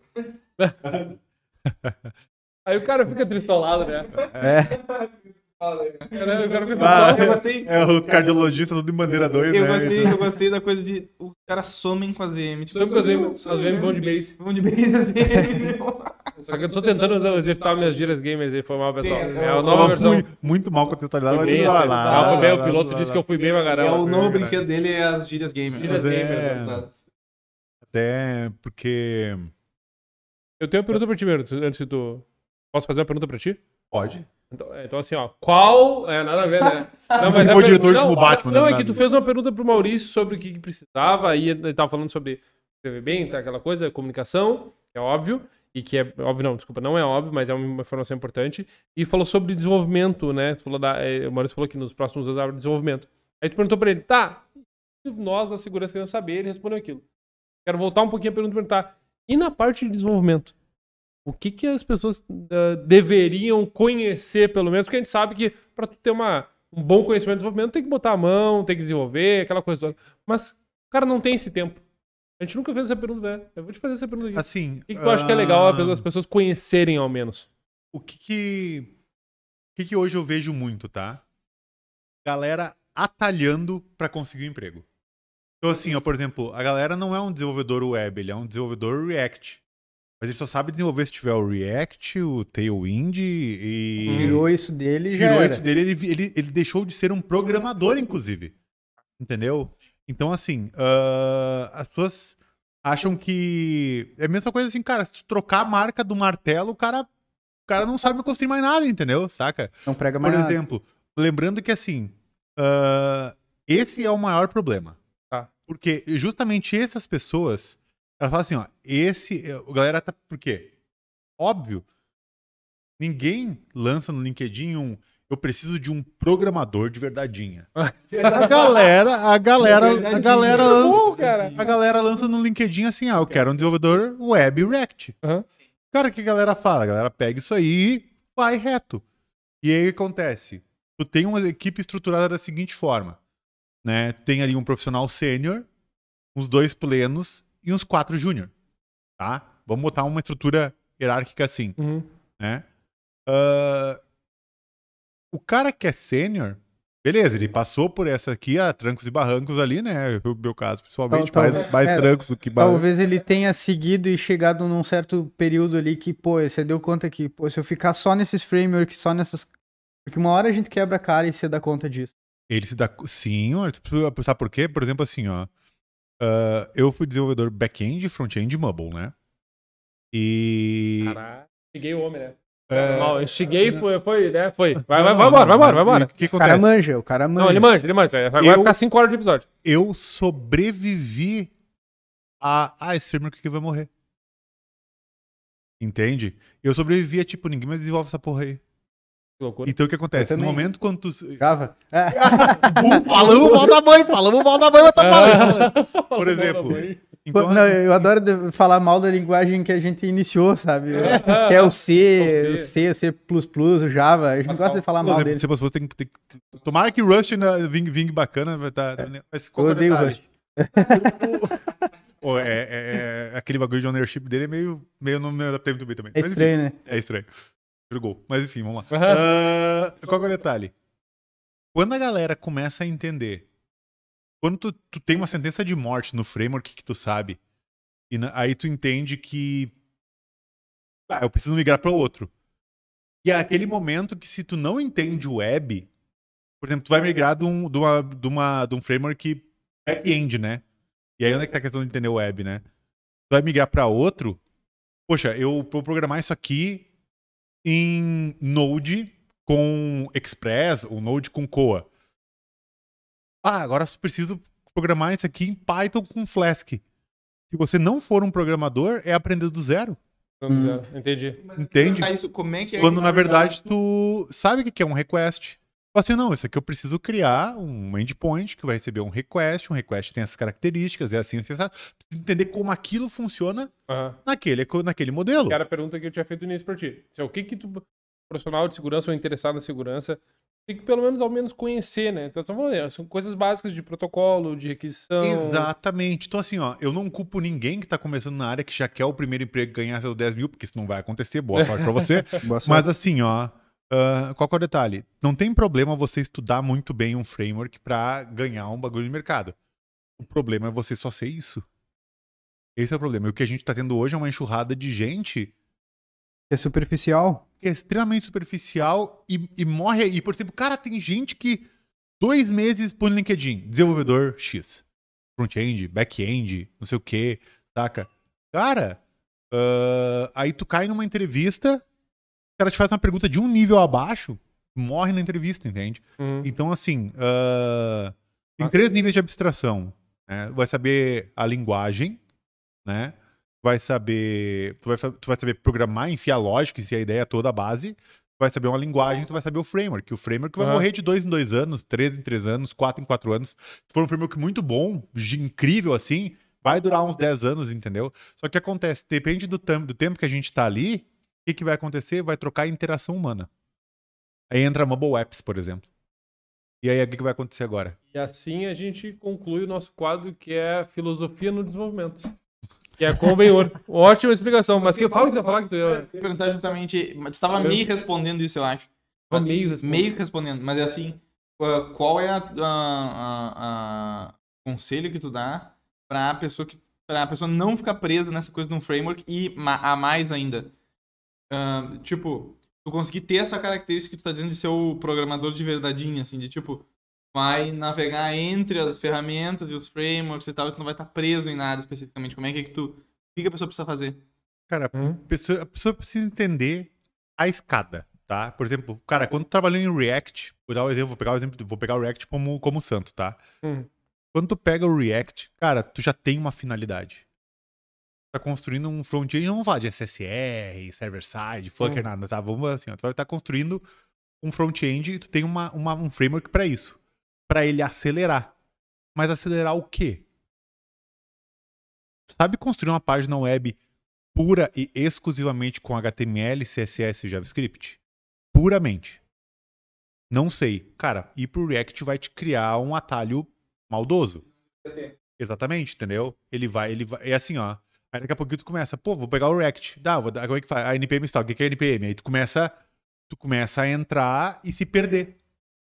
Aí o cara fica tristolado, né? O cara fica Eu tristolado. gostei. É o cardiologista do de bandeira 2, né? Eu gostei da coisa de os caras somem com as VM. Tipo, As VM vão de base. vão de base as VM. Só que eu tô tentando exercitar minhas gírias gamers aí, foi mal, pessoal. Sim, É a nova versão. Muito mal contextualizado, Foi mas bem, tudo assim. lá. Foi bem, o piloto disse que eu fui bem pra É caramba. o novo brinquedo dele é as gírias gamer. Gírias Mas gamer. Até porque... Eu tenho uma pergunta pra ti, Bernardo, antes de tu... Posso fazer uma pergunta pra ti? Pode. Então assim, ó, qual... Nada a ver, né? Não, Ele foi diretor de Batman, Não, né? é que tu fez uma pergunta pro Maurício sobre o que precisava, aí ele tava falando sobre escrever bem, tá, aquela coisa, comunicação, que é óbvio, e que é óbvio, não, desculpa, não é óbvio, mas é uma informação importante, e falou sobre desenvolvimento, né? Tu falou o Maurício falou que nos próximos anos abre desenvolvimento. Aí tu perguntou pra ele, tá, nós da segurança queremos saber, ele respondeu aquilo. Quero voltar um pouquinho a pergunta e perguntar, e na parte de desenvolvimento? O que as pessoas deveriam conhecer, pelo menos? Porque a gente sabe que para tu ter um bom conhecimento de desenvolvimento, tem que botar a mão, tem que desenvolver, aquela coisa toda. Mas o cara não tem esse tempo. A gente nunca fez essa pergunta, né? Eu vou te fazer essa pergunta aqui. Assim, O que tu acha que é legal as pessoas conhecerem, ao menos? O que hoje eu vejo muito, tá? Galera atalhando pra conseguir um emprego. Então, assim, ó, por exemplo, a galera não é um desenvolvedor web, ele é um desenvolvedor React. Mas ele só sabe desenvolver se tiver o React, o Tailwind e... Tirou isso dele já Tirou era. isso dele, ele deixou de ser um programador, inclusive. Entendeu? Então, assim, as pessoas acham que... É a mesma coisa assim, cara, se tu trocar a marca do martelo, o cara não sabe construir mais nada, entendeu? Saca? Não prega Por mais nada. exemplo, lembrando que, assim, esse é o maior problema. Tá. Porque justamente essas pessoas... Ela fala assim, ó, a galera tá... Por quê? Óbvio, ninguém lança no LinkedIn eu preciso de um programador de verdadeinha. A galera lança no LinkedIn assim, eu quero um desenvolvedor web React. Uhum. Cara, o que a galera fala? A galera pega isso aí e vai reto. E aí o que acontece? Tu tem uma equipe estruturada da seguinte forma, né? Tem ali um profissional sênior, uns 2 plenos e uns 4 júnior, tá? Vamos botar uma estrutura hierárquica assim, né? O cara que é sênior, beleza, ele passou por essa aqui, a trancos e barrancos ali, né? No meu caso, pessoalmente, mais trancos do que barrancos. Talvez ele tenha seguido e chegado num certo período ali que, pô, você deu conta que, pô, se eu ficar só nesses frameworks, só nessas... Porque uma hora a gente quebra a cara e você dá conta disso. Ele se dá... Sim, sabe por quê? Por exemplo, assim, ó, eu fui desenvolvedor back-end, front-end e mobile, né? E... Caralho, cheguei o homem, né? Mal, eu cheguei, foi, né? Foi. Vai embora. O que O cara acontece? manja. Não, ele manja. Agora vai ficar 5 horas de episódio. Eu sobrevivi esse framework que vai morrer. Entende? Eu sobrevivi a, tipo, ninguém mais desenvolve essa porra aí. Que loucura. Então o que acontece? No momento quando tu... Java. Falamos mal da mãe, mas tá falando. Por exemplo... Então, Não, eu adoro falar mal da linguagem que a gente iniciou, sabe? É o C, o Java. A gente gosta de falar mal dele. Tomara que Rust vingue bacana, vai estar... Mas qual Eu odeio Rust. Aquele bagulho de ownership dele é meio não me adaptei muito bem também. É estranho, né? É estranho. Jogou. Mas enfim, vamos lá. Qual que é o detalhe? Quando a galera começa a entender, quando tu tem uma sentença de morte no framework que tu sabe, e aí tu entende que eu preciso migrar para outro. E é aquele momento que se tu não entende o web, por exemplo, tu vai migrar de um framework back-end, né? E aí onde é que tá a questão de entender o web, né? Tu vai migrar para outro, poxa, eu vou programar isso aqui em Node com Express ou Node com Koa. Agora eu preciso programar isso aqui em Python com Flask. Se você não for um programador, é aprender do zero. Entendi. Entende? Isso, como é que é? Quando na verdade tu sabe o que é um request, Assim, não, isso aqui eu preciso criar um endpoint que vai receber um request tem essas características, é assim, sabe? Precisa entender como aquilo funciona Aham. naquele modelo. Que era a pergunta que eu tinha feito nisso pra ti. O que que tu, profissional de segurança ou interessado na segurança, tem que pelo menos ao menos conhecer, né? Então, são coisas básicas de protocolo, de requisição. Exatamente. Então, assim, ó, eu não culpo ninguém que tá começando na área que já quer o primeiro emprego e ganhar seus 10 mil, porque isso não vai acontecer. Boa sorte pra você. Boa sorte. Mas, assim, ó, qual que é o detalhe? Não tem problema você estudar muito bem um framework pra ganhar um bagulho de mercado. O problema é você só ser isso. Esse é o problema. E o que a gente tá tendo hoje é uma enxurrada de gente É superficial. que é extremamente superficial e morre aí. Por exemplo, cara, tem gente que 2 meses põe no LinkedIn, desenvolvedor X. Front-end, back-end, não sei o que, saca? Cara, aí tu cai numa entrevista, o cara te faz uma pergunta de um nível abaixo, morre na entrevista, entende? Então, assim, tem Nossa. 3 níveis de abstração. Né? Vai saber a linguagem, né? Tu vai saber programar, enfiar lógica, se a ideia é toda a base. Tu vai saber uma linguagem, tu vai saber o framework. O framework vai morrer de 2 em 2 anos, 3 em 3 anos, 4 em 4 anos. Se for um framework muito bom, incrível assim, vai durar uns 10 anos, entendeu? Só que acontece, depende do tempo que a gente tá ali, o que vai acontecer? Vai trocar a interação humana. Aí entra mobile apps, por exemplo. E aí, o que vai acontecer agora? E assim a gente conclui o nosso quadro, que é filosofia no desenvolvimento. Que é com o Benhur. Ótima explicação. Mas que fala que tu ia falar que tu ia... Eu ia perguntar justamente, mas tu tava meio respondendo isso, eu acho. Meio que respondendo, mas é assim, qual é a conselho que tu dá pra pessoa não ficar presa nessa coisa de um framework e a mais ainda? Tipo, tu conseguir ter essa característica que tu tá dizendo de ser o programador de verdadeinho, assim, de tipo, vai navegar entre as ferramentas e os frameworks e tal, e tu não vai estar preso em nada especificamente. Como é que tu... O que a pessoa precisa fazer? Cara, a pessoa precisa entender a escada, tá? Por exemplo, cara, quando tu trabalhou em React, vou dar um exemplo, vou pegar o React como santo, tá? Quando tu pega o React, cara, tu já tem uma finalidade. Tá construindo um front-end, não vamos falar de SSR, server-side, fucker, nada, tá? Vamos assim, ó, tu vai estar construindo um front-end e tu tem um framework pra isso. Pra ele acelerar. Mas acelerar o quê? Tu sabe construir uma página web pura e exclusivamente com HTML, CSS e JavaScript? Puramente. Não sei. Cara, ir pro React vai te criar um atalho maldoso. Exatamente, entendeu? Ele vai. É assim, ó. Aí daqui a pouco tu começa, pô, vou pegar o React. Como é que faz? A NPM install. O que é NPM? Aí tu começa a entrar e se perder.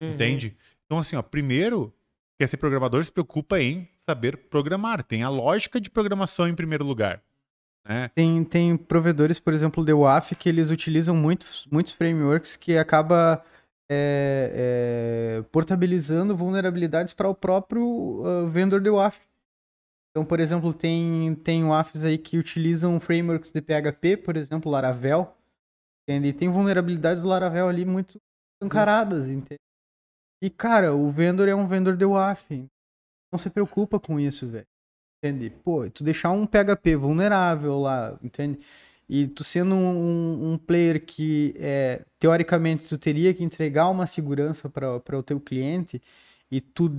Entende? Então, assim, ó, primeiro, quer ser programador, se preocupa em saber programar. Tem a lógica de programação em primeiro lugar. Né? Tem provedores, por exemplo, o WAF, que eles utilizam muitos frameworks que acaba portabilizando vulnerabilidades para o próprio vendor de WAF. Então, por exemplo, tem WAFs aí que utilizam frameworks de PHP, por exemplo, Laravel, entende? E tem vulnerabilidades do Laravel ali muito encaradas, entende? E, cara, o vendor é um vendor de WAF. Não se preocupa com isso, velho. Entende? Pô, tu deixar um PHP vulnerável lá, entende? E tu sendo um player que, teoricamente, tu teria que entregar uma segurança para o teu cliente e tu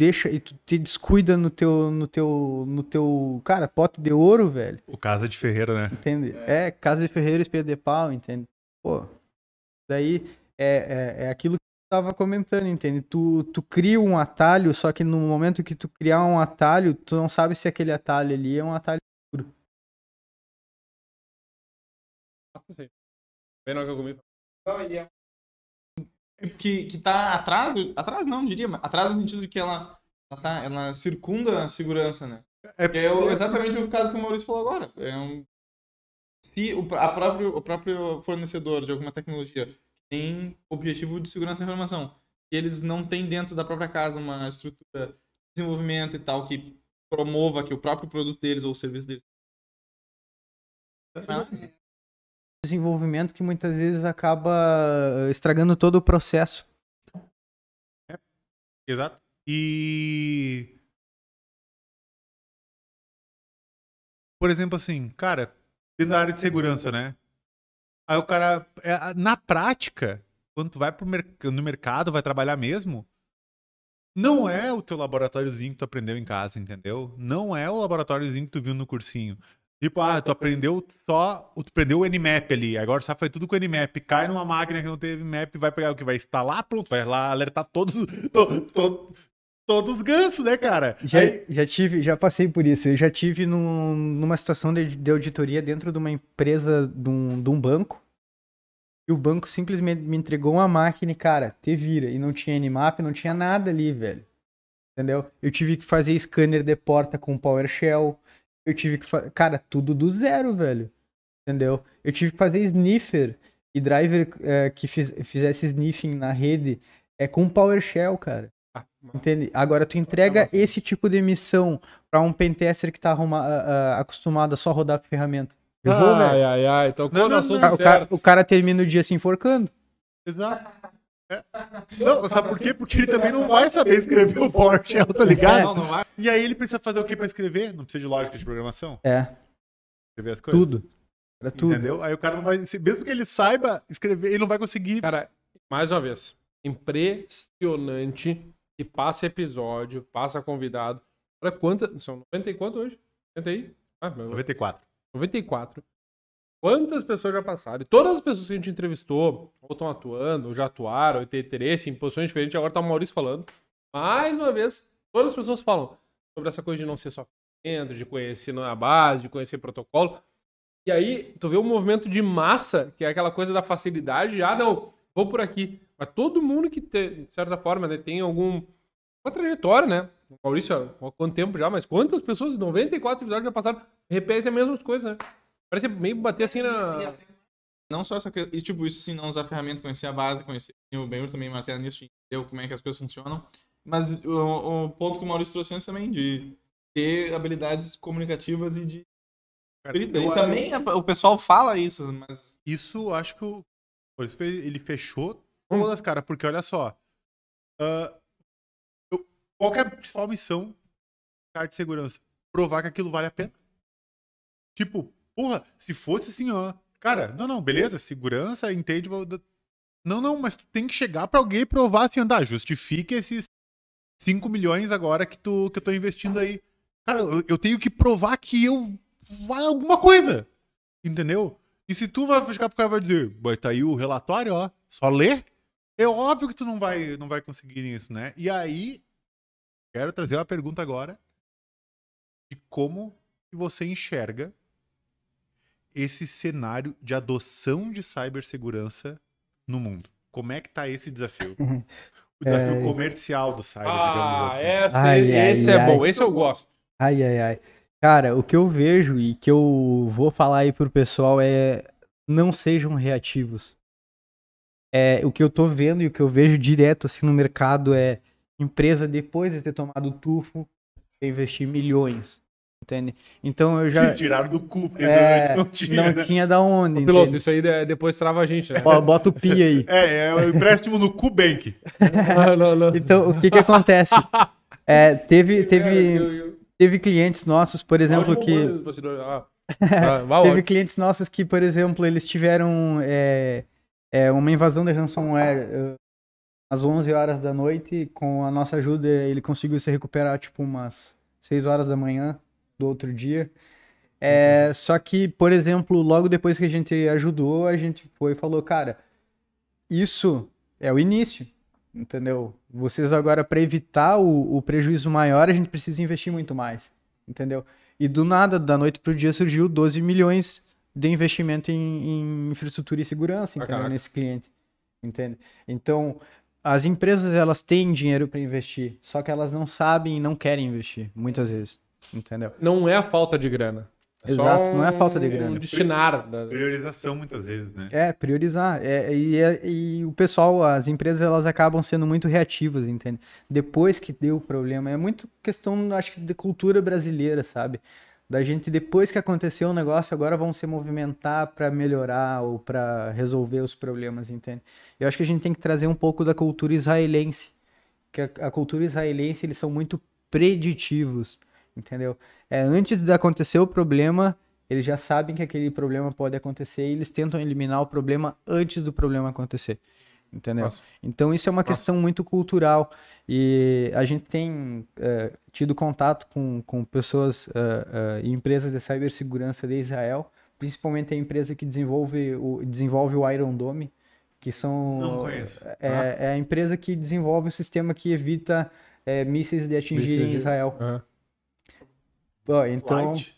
te descuida no teu, cara, pote de ouro, velho. O Casa de Ferreira, né? Entende? Casa de Ferreira, espelho de pau, entende? Pô, daí é aquilo que tu tava comentando, entende? Tu cria um atalho, só que no momento que tu criar um atalho, tu não sabe se aquele atalho ali é um atalho seguro. Que tá atrás não, diria, mas atrás no sentido de que ela circunda a segurança, né? Que é exatamente o caso que o Maurício falou agora. Se o próprio fornecedor de alguma tecnologia tem objetivo de segurança da informação, e eles não têm dentro da própria casa uma estrutura de desenvolvimento e tal que promova que o próprio produto deles ou o serviço deles Desenvolvimento que muitas vezes acaba estragando todo o processo. Exato. E... Por exemplo, assim, cara, dentro da área de segurança, né? Aí o cara, na prática, quando tu vai no mercado, vai trabalhar mesmo, não é o teu laboratóriozinho que tu aprendeu em casa, entendeu? Não é o laboratóriozinho que tu viu no cursinho. Tipo, tu aprendeu tu aprendeu o Nmap ali, agora só foi tudo com o Nmap, cai numa máquina que não teve Nmap, vai pegar o que vai instalar, pronto, vai lá alertar todos os gansos, né, cara? Já passei por isso. Eu já tive numa situação de auditoria dentro de uma empresa, de um banco, e o banco simplesmente me entregou uma máquina e, cara, te vira. E não tinha Nmap, não tinha nada ali, velho. Entendeu? Eu tive que fazer scanner de porta com PowerShell. Eu tive que fazer... Cara, tudo do zero, velho. Entendeu? Eu tive que fazer sniffer e driver que fizesse sniffing na rede com PowerShell, cara. Entende? Agora, tu entrega esse tipo de missão pra um pentester que tá acostumado a só rodar por ferramenta. Errou, velho? Ai. Então, quando o assunto certo... O cara termina o dia se enforcando. Exato. Não, sabe por quê? Porque ele também não vai saber escrever o PowerShell, tá ligado? Não vai. E aí ele precisa fazer o quê pra escrever? Não precisa de lógica de programação? Escrever as coisas? Tudo. Era tudo. Entendeu? Aí o cara não vai... Mesmo que ele saiba escrever, ele não vai conseguir... Cara, mais uma vez, impressionante que passa episódio, passa convidado. Olha quantas... São 90 e quanto hoje? 90 aí? 94. 94. Quantas pessoas já passaram? E todas as pessoas que a gente entrevistou, ou estão atuando, ou já atuaram, ou têm interesse em posições diferentes, agora tá o Maurício falando. Mais uma vez, todas as pessoas falam sobre essa coisa de não ser só dentro, de conhecer na base, de conhecer protocolo. E aí, tu vê um movimento de massa, que é aquela coisa da facilidade. Não, vou por aqui. Mas todo mundo que, de certa forma, né, tem uma trajetória, né? O Maurício, há quanto tempo já, mas quantas pessoas, 94 episódios já passaram, repetem as mesmas coisas, né? Parece meio bater assim na... Não só essa coisa, e tipo, isso assim, não usar ferramenta, conhecer a base, conhecer o Benhur também martela nisso, entendeu como é que as coisas funcionam. Mas o ponto que o Maurício trouxe antes também, de ter habilidades comunicativas e de... E também o pessoal fala isso, mas... Isso, acho que por isso ele fechou todas, cara, porque olha só, qual que é a principal missão do cara de segurança? Provar que aquilo vale a pena. Tipo, porra, se fosse assim, cara, não, beleza, segurança, entende, não, mas tu tem que chegar pra alguém e provar assim, justifique esses 5 milhões agora que eu tô investindo aí. Cara, eu tenho que provar que vale alguma coisa, entendeu? E se tu vai chegar pro cara e vai dizer, vai tá aí o relatório, só ler, é óbvio que tu não vai conseguir isso, né? E aí, quero trazer uma pergunta agora de como que você enxerga esse cenário de adoção de cibersegurança no mundo. Como é que tá esse desafio? O desafio comercial do cyber, digamos assim. Esse é bom, esse eu gosto. Ai. Cara, o que eu vejo e que eu vou falar aí pro pessoal é não sejam reativos. O que eu tô vendo e o que eu vejo direto assim no mercado é empresa depois de ter tomado o tufo investir milhões. Entende? Então eu já... Tiraram do cu, porque antes não tinha. Não tinha da onde. Piloto, isso aí depois trava a gente, né? Bota o pi aí. É o empréstimo no Cubank. Não. Então, o que acontece? Teve clientes nossos, por exemplo, que... Teve clientes nossos que, por exemplo, eles tiveram uma invasão de ransomware às 11 horas da noite. Com a nossa ajuda, ele conseguiu se recuperar, tipo, umas 6 horas da manhã do outro dia. Só que, por exemplo, logo depois que a gente ajudou, a gente foi e falou, cara, isso é o início, entendeu? Vocês agora, para evitar o prejuízo maior, a gente precisa investir muito mais, entendeu? E do nada, da noite pro dia, surgiu 12 milhões de investimento em infraestrutura e segurança, entendeu? Nesse cliente, entende? Então, as empresas, elas têm dinheiro para investir, só que elas não sabem e não querem investir, muitas vezes. Entendeu? Não é a falta de grana. Exato, não é a falta de grana. Destinar. Priorização, muitas vezes, né? Priorizar. E o pessoal, as empresas, elas acabam sendo muito reativas, entende? Depois que deu o problema. É muito questão, acho que, de cultura brasileira, sabe? Da gente, depois que aconteceu o negócio, agora vão se movimentar para melhorar ou para resolver os problemas, entende? Eu acho que a gente tem que trazer um pouco da cultura israelense. Que a cultura israelense, eles são muito preditivos. Entendeu? Antes de acontecer o problema, eles já sabem que aquele problema pode acontecer e eles tentam eliminar o problema antes do problema acontecer. entendeu? Nossa. Então isso é uma questão muito cultural e a gente tem tido contato com pessoas e empresas de cibersegurança de Israel, principalmente a empresa que desenvolve o Iron Dome, que são... Não conheço. É a empresa que desenvolve o sistema que evita mísseis de atingirem Israel. Aham. Bom, então... White.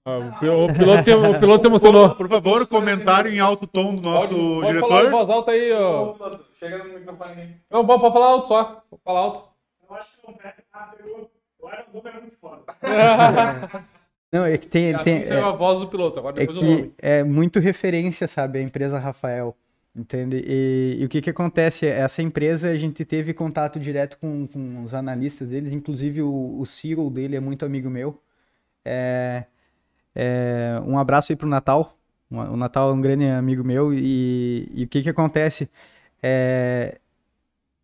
O piloto se emocionou. Por favor, comentário em alto tom do nosso Pode falar em diretor. voz alta aí, ó. Chega no microfone aí. Não, pode falar alto só. Pode falar alto. Eu acho que o Iron Dome é muito foda. Não, é que tem... Assim saiu a voz do piloto, agora É depois o nome. que é muito referência, sabe, a empresa Rafael, entende? E o que acontece? Essa empresa, a gente teve contato direto com os analistas deles, inclusive o CEO dele é muito amigo meu. Um abraço aí pro Natal. O Natal é um grande amigo meu e o que acontece?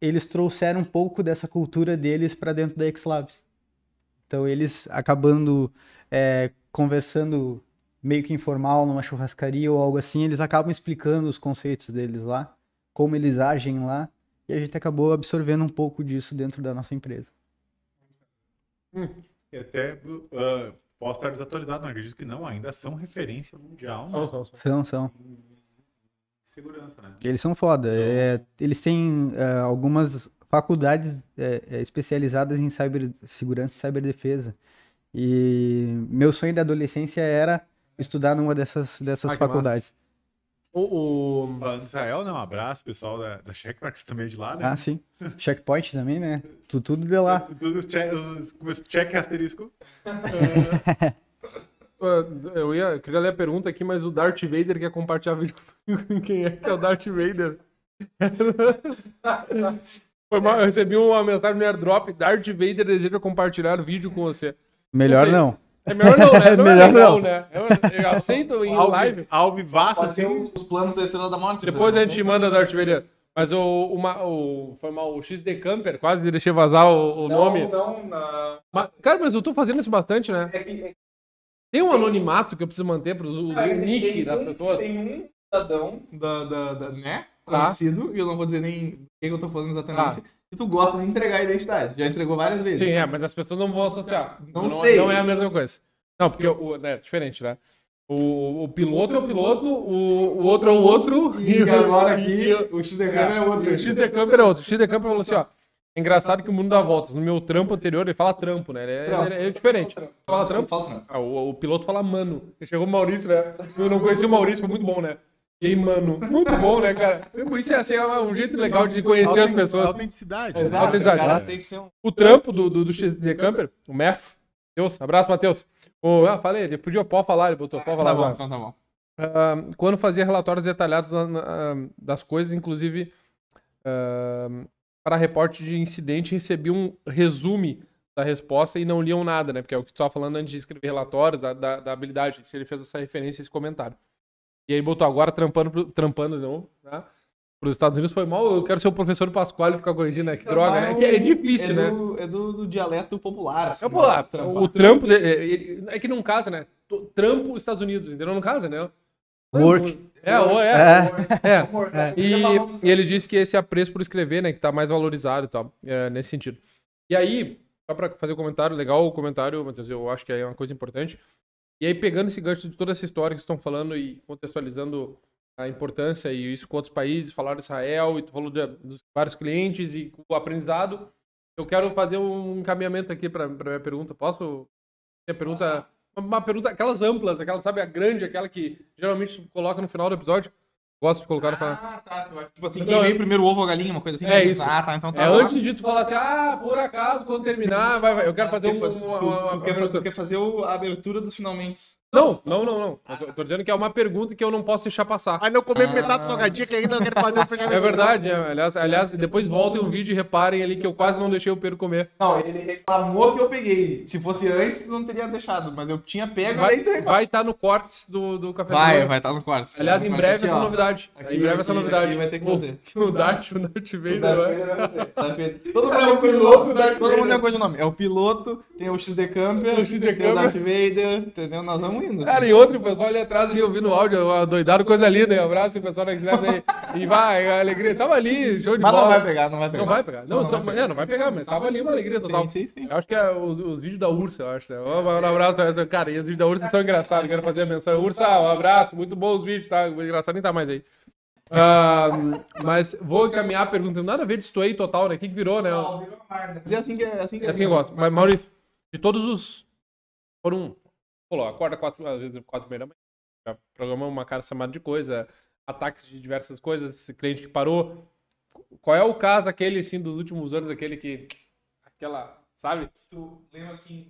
Eles trouxeram um pouco dessa cultura deles para dentro da X-Labs. Então eles acabando conversando meio que informal numa churrascaria ou algo assim, eles acabam explicando os conceitos deles lá, como eles agem lá, e a gente acabou absorvendo um pouco disso dentro da nossa empresa. E até posso estar desatualizado, mas acredito que não, ainda são referência mundial, né? São. Segurança, né? Eles são foda. Eles têm algumas faculdades especializadas em cibersegurança e ciberdefesa. E meu sonho da adolescência era estudar numa dessas que faculdades. Falando de Israel, né? Um abraço, pessoal da Checkmarks também é de lá, né? Ah, sim. Checkpoint também, né? Tudo de lá. Check asterisco. Eu queria ler a pergunta aqui, mas o Darth Vader quer compartilhar vídeo com quem é que é o Darth Vader? Foi mal, eu recebi uma mensagem no AirDrop, Darth Vader deseja compartilhar vídeo com você. Melhor sei. não. É melhor não, né? Não Melhor é legal, não. né? Eu aceito em live. Alvivaça, Pode ser assim. os planos da Estrela da Morte. Depois a gente manda Darth Vader. Mas foi mal, o XD Camper, quase deixei vazar o nome. Cara, mas eu tô fazendo isso bastante, né? Tem um anonimato que eu preciso manter pro nick das pessoas. Tem um cidadão né? Conhecido, e eu não vou dizer nem o que eu tô falando exatamente. E tu gosta de entregar a identidade. Já entregou várias vezes. Sim, mas as pessoas não vão associar. Não sei. Não é a mesma coisa. Não, porque é diferente, né? O piloto é o piloto, o outro é o outro. E agora aqui, o XD Camper é o outro. O XD Camper é outro. O XD Camper falou assim, ó. É engraçado que o mundo dá voltas. No meu trampo anterior, ele fala trampo, né? Ele é diferente. Fala trampo? Fala trampo. O piloto fala mano. Chegou o Maurício, né? Eu não conheci o Maurício, foi muito bom, né? E aí, mano, muito bom, né, cara? Isso assim, é um jeito legal de conhecer as pessoas. Autenticidade. Exato, Exato. o cara tem que ser um... O trampo do XD Camper, o MEF. Matheus, abraço, Matheus. Falei, ele pode falar, ele botou, pode falar. Tá bom, então tá bom. Quando fazia relatórios detalhados das coisas, inclusive para reporte de incidente, recebia um resumo da resposta e não liam nada, né? Porque é o que tu estava falando antes de escrever relatórios, da habilidade, se ele fez essa referência, esse comentário. E aí botou agora trampando de novo, né? Para os Estados Unidos foi mal, eu quero ser o professor Pasquale e ficar corrigindo, né? Que droga, né? É difícil, né? É do dialeto popular. Assim, É popular. Né? O trampo, é que não casa, né? Trampo Estados Unidos, entendeu? Não casa, né? Work. E ele disse que esse apreço por escrever, né? Que tá mais valorizado e tal, nesse sentido. E aí, só para fazer um comentário, legal o comentário, Matheus, eu acho que é uma coisa importante. E aí, pegando esse gancho de toda essa história que estão falando e contextualizando a importância e isso com outros países, falaram de Israel e tu falou dos vários clientes e o aprendizado, eu quero fazer um encaminhamento aqui para minha pergunta. Posso? Minha pergunta, uma pergunta, aquelas amplas, aquela, sabe, a grande, aquela que geralmente coloca no final do episódio. Gosto de colocar no final. Tá. Tipo assim, quem veio primeiro, o ovo ou a galinha, uma coisa assim? É isso. Tá, então tá. Antes de tu falar assim, por acaso, quando terminar, vai. Eu quero fazer Tu quer fazer a abertura dos finalmente. Não. Eu tô dizendo que é uma pergunta que eu não posso deixar passar. Aí não comer metade do salgadinho que ainda eu quero fazer o fechamento. É verdade, aliás, depois voltem o vídeo e reparem ali que eu quase não deixei o Pedro comer. Não, ele reclamou que eu peguei. Se fosse antes, tu não teria deixado, mas eu tinha pego, aí tu reclamou. Vai estar no cortes do Café Vai estar no quarto. Aliás, em breve essa novidade. Aqui vai ter que fazer. O Darth Vader, Todo mundo é o piloto, todo mundo é coisa de nome. É o piloto, tem o XD Camper, tem o Darth Vader, entendeu? Nós vamos indo. Cara, e outro, o pessoal ali atrás, ali, ouvindo o áudio, doidado, coisa linda, um abraço, o pessoal na cidade aí, e vai, a alegria, tava ali, show de Mas bola. não vai pegar, não vai pegar. Não vai pegar. Não vai pegar, mas tava ali uma alegria total. Sim. Eu acho que é os vídeos da Ursa, eu acho. Né? Um abraço, cara, e os vídeos da Ursa são engraçados, quero fazer a menção. Ursa, um abraço, muito bom os vídeos, tá? O engraçado nem tá mais aí. Mas vou encaminhar a pergunta, nada a ver disso aí total, né? O que virou, né? É assim que É assim que eu gosto. Mas, Maurício, de todos os... Foram, acorda 4 h da manhã, já programamos uma cara chamada de coisa, ataques de diversas coisas, cliente que parou. Qual é o caso aquele, assim, dos últimos anos, aquele que... Aquela, sabe? Tu lembra assim...